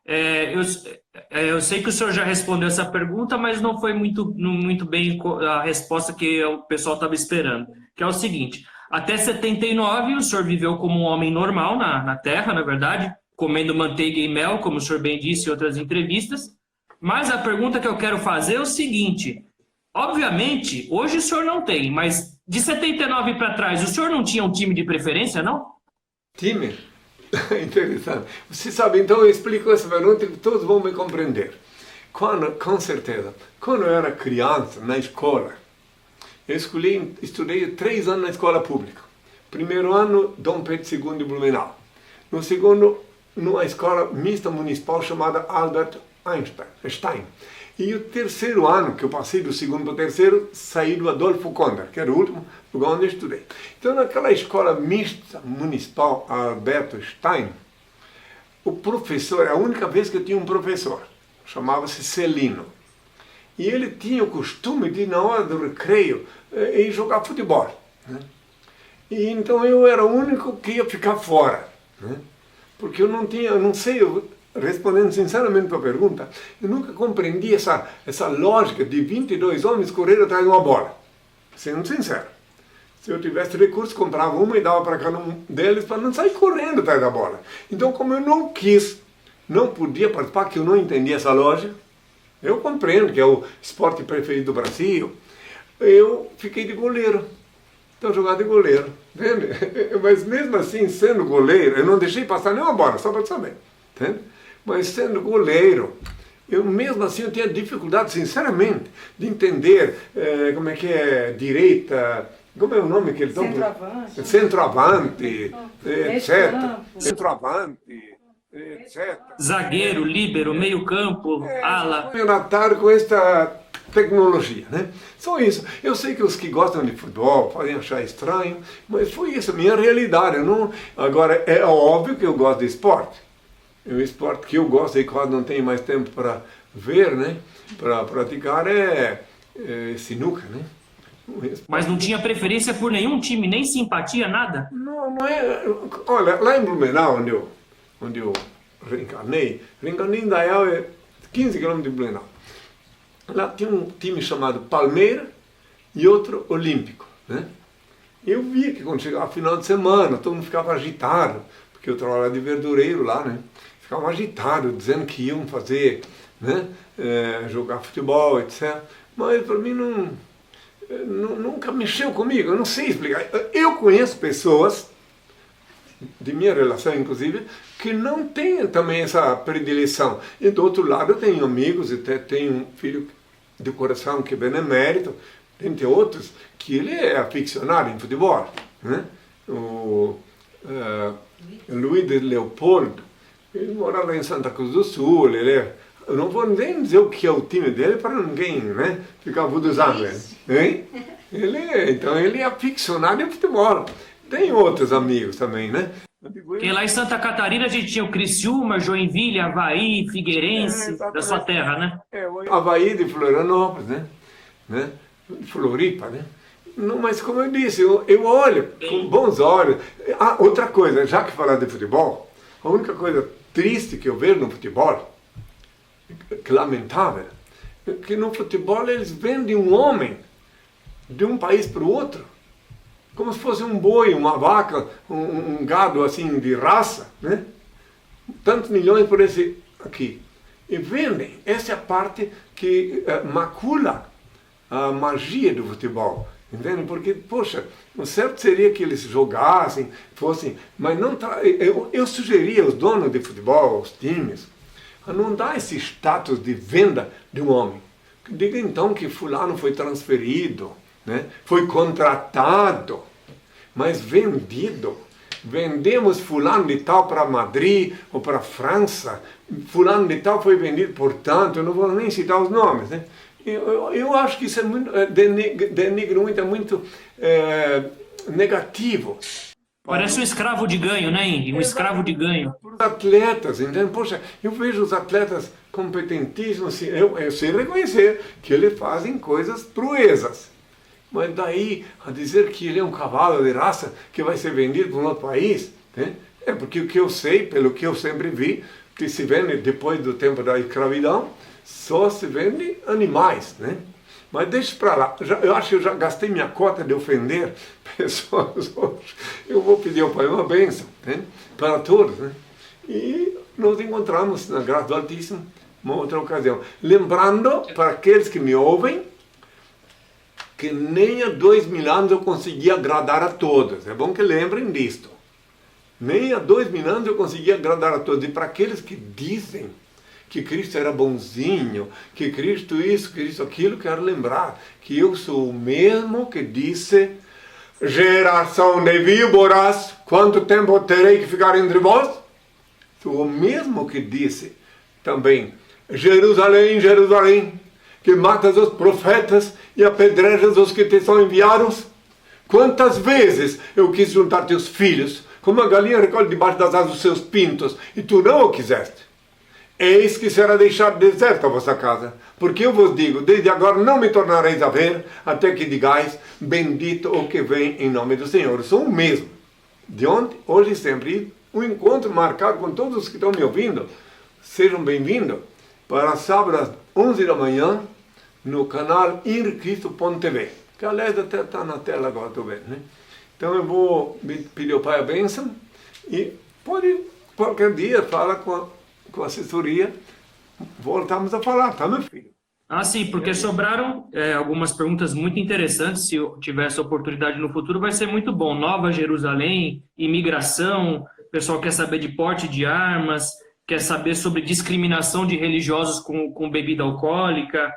Eu sei que o senhor já respondeu essa pergunta, mas não foi muito bem a resposta que o pessoal estava esperando, que é o seguinte, até 79 o senhor viveu como um homem normal na Terra, na verdade, comendo manteiga e mel, como o senhor bem disse em outras entrevistas, mas a pergunta que eu quero fazer é o seguinte... Obviamente, hoje o senhor não tem, mas de 79 para trás, o senhor não tinha um time de preferência, não? Time? Interessante. Você sabe, então eu explico essa pergunta que todos vão me compreender. Com certeza, quando eu era criança, na escola, eu estudei 3 anos na escola pública. Primeiro ano, Dom Pedro II de Blumenau. No segundo, numa escola mista municipal chamada Albert Einstein. E o terceiro ano, que eu passei do segundo para o terceiro, saí do Adolfo Konder, que era o último lugar onde eu estudei. Então, naquela escola mista municipal Albert Einstein, o professor, a única vez que eu tinha um professor, chamava-se Celino. E ele tinha o costume de, na hora do recreio, ir jogar futebol. Né? E então eu era o único que ia ficar fora. Né? Porque eu não sei, respondendo sinceramente para a pergunta, eu nunca compreendi essa lógica de 22 homens correr atrás de uma bola. Sendo sincero. Se eu tivesse recurso, comprava uma e dava para cada um deles para não sair correndo atrás da bola. Então, como eu não podia participar, que eu não entendia essa lógica, eu compreendo que é o esporte preferido do Brasil, eu fiquei de goleiro. Então, jogar de goleiro. Entende? Mas mesmo assim, sendo goleiro, eu não deixei passar nenhuma bola, só para saber. Entende? Mas sendo goleiro, eu mesmo assim eu tinha dificuldade, sinceramente, de entender como é que é direita. Como é o nome que eles dão? Centroavante, etc. Centroavante, etc. Zagueiro, líbero, meio-campo, ala. Trataram com esta tecnologia, né? Só isso. Eu sei que os que gostam de futebol podem achar estranho, mas foi isso, a minha realidade. Agora, é óbvio que eu gosto de esporte. O esporte que eu gosto e quase não tenho mais tempo para ver, né? Para praticar é sinuca, né? Mas não tinha preferência por nenhum time, nem simpatia, nada? Não é. Olha, lá em Blumenau, onde eu reencarnei em Dayal, é 15 km de Blumenau. Lá tinha um time chamado Palmeiras e outro Olímpico, né? Eu vi que quando chegava final de semana, todo mundo ficava agitado, porque eu trabalhava de verdureiro lá, né? Ficavam agitados, dizendo que iam fazer, né? Jogar futebol, etc. Mas para mim nunca mexeu comigo, eu não sei explicar. Eu conheço pessoas, de minha relação inclusive, que não têm também essa predileção. E do outro lado eu tenho amigos, até tenho um filho de coração que é benemérito, entre outros, que ele é aficionado em futebol. Né? O Luiz de Leopoldo, ele mora lá em Santa Cruz do Sul, eu não vou nem dizer o que é o time dele para ninguém, né, ficar vuduzando ele. Então ele é aficionado em futebol. Tem outros amigos também, né? Porque lá em Santa Catarina a gente tinha o Criciúma, Joinville, Avaí, Figueirense, da sua terra, né? O Avaí de Florianópolis, né? Floripa, né? Não, mas como eu disse, eu olho com bons olhos. Outra coisa, já que falar de futebol, a única coisa triste que eu vejo no futebol, que lamentável, é que no futebol eles vendem um homem de um país para o outro, como se fosse um boi, uma vaca, um gado assim de raça, né? Tantos milhões por esse aqui. E vendem. Essa é a parte que macula a magia do futebol. Entende? Porque, poxa, o certo seria que eles jogassem, fossem, mas não. Eu sugeria aos donos de futebol, aos times, a não dar esse status de venda de um homem. Diga então que fulano foi transferido, né? Foi contratado, mas vendido. Vendemos fulano de tal para Madrid ou para França, fulano de tal foi vendido, portanto, eu não vou nem citar os nomes, né? Eu acho que isso é muito, denigra muito, é muito negativo. Parece um escravo de ganho, né, Henry? Um escravo de ganho. Os atletas, entende? Poxa, eu vejo os atletas competentíssimos, eu sei reconhecer que eles fazem coisas proezas. Mas daí a dizer que ele é um cavalo de raça que vai ser vendido para um outro país, né? É porque o que eu sei, pelo que eu sempre vi, que se vende depois do tempo da escravidão, só se vende animais, né? Mas deixa para lá, eu acho que eu já gastei minha cota de ofender pessoas hoje. Eu vou pedir ao Pai uma bênção, né? Para todos, né? E nos encontramos na graça do Altíssimo uma outra ocasião. Lembrando para aqueles que me ouvem, que nem há 2000 anos eu conseguia agradar a todos. É bom que lembrem disto. Nem há 2000 anos eu conseguia agradar a todos. E para aqueles que dizem que Cristo era bonzinho, que Cristo isso, Cristo aquilo, quero lembrar que eu sou o mesmo que disse Geração de víboras, quanto tempo terei que ficar entre vós? O mesmo que disse também, Jerusalém, Jerusalém, que matas os profetas e apedrejas os que te são enviados. Quantas vezes eu quis juntar teus filhos, como a galinha recolhe debaixo das asas os seus pintos, e tu não o quiseste. Eis que será deixada deserta a vossa casa, porque eu vos digo, desde agora não me tornareis a ver, até que digais, bendito o que vem em nome do Senhor. Eu sou o mesmo, de ontem, hoje e sempre. Um encontro marcado com todos os que estão me ouvindo. Sejam bem-vindos para sábado às 11 da manhã, no canal henricristo.tv, que aliás até está na tela agora, estou vendo, né? Então eu vou pedir ao Pai a bênção e pode qualquer dia falar com a assessoria, voltamos a falar, tá, meu filho? Ah, sim, porque sobraram algumas perguntas muito interessantes. Se eu tivesse oportunidade no futuro, vai ser muito bom. Nova Jerusalém, imigração, o pessoal quer saber de porte de armas, quer saber sobre discriminação de religiosos com bebida alcoólica.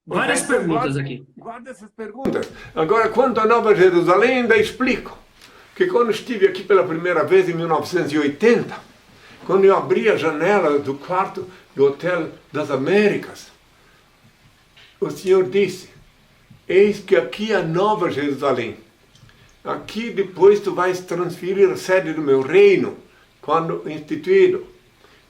Várias perguntas aqui. Guarda essas perguntas. Agora, quanto à Nova Jerusalém, ainda explico. Que quando estive aqui pela primeira vez, em 1980, quando eu abri a janela do quarto do Hotel das Américas, o Senhor disse, eis que aqui é a Nova Jerusalém. Aqui depois tu vais transferir a sede do meu reino, quando instituído.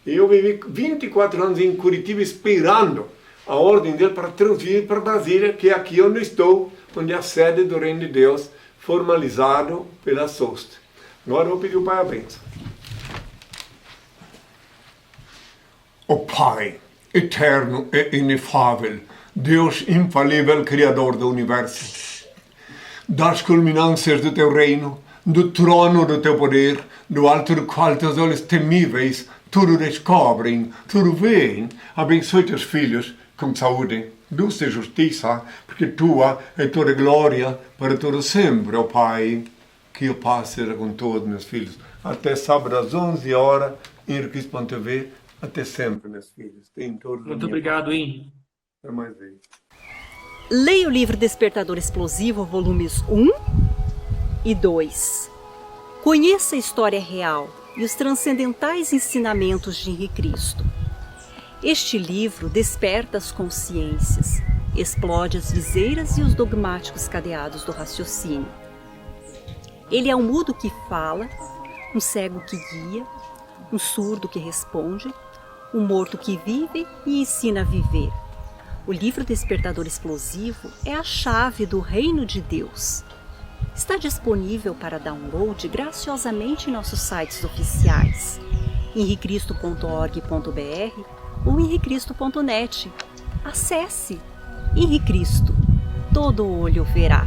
E eu vivi 24 anos em Curitiba esperando a ordem dele para transferir para Brasília, que é aqui onde estou, onde é a sede do Reino de Deus, formalizado pela SOST. Agora eu vou pedir o Pai a bênção. O Pai, eterno e inefável, Deus infalível, Criador do Universo, das culminâncias do teu reino, do trono do teu poder, do alto do qual teus olhos temíveis tudo descobrem, tudo veem, abençoe teus filhos com saúde, luz e justiça, porque tua é toda glória para todo sempre, ó Pai. Que a paz seja com todos meus filhos. Até sábado às 11 horas, henricristo.tv. Até sempre, meus filhos. Tem todos. Muito obrigado, hein? Até mais vezes. Leia o livro Despertador Explosivo, volumes 1 e 2. Conheça a história real e os transcendentais ensinamentos de Henri Cristo. Este livro desperta as consciências, explode as viseiras e os dogmáticos cadeados do raciocínio. Ele é um mudo que fala, um cego que guia, um surdo que responde, um morto que vive e ensina a viver. O livro Despertador Explosivo é a chave do reino de Deus. Está disponível para download graciosamente em nossos sites oficiais, henricristo.org.br ou henricristo.net. Acesse Henri Cristo, todo olho verá.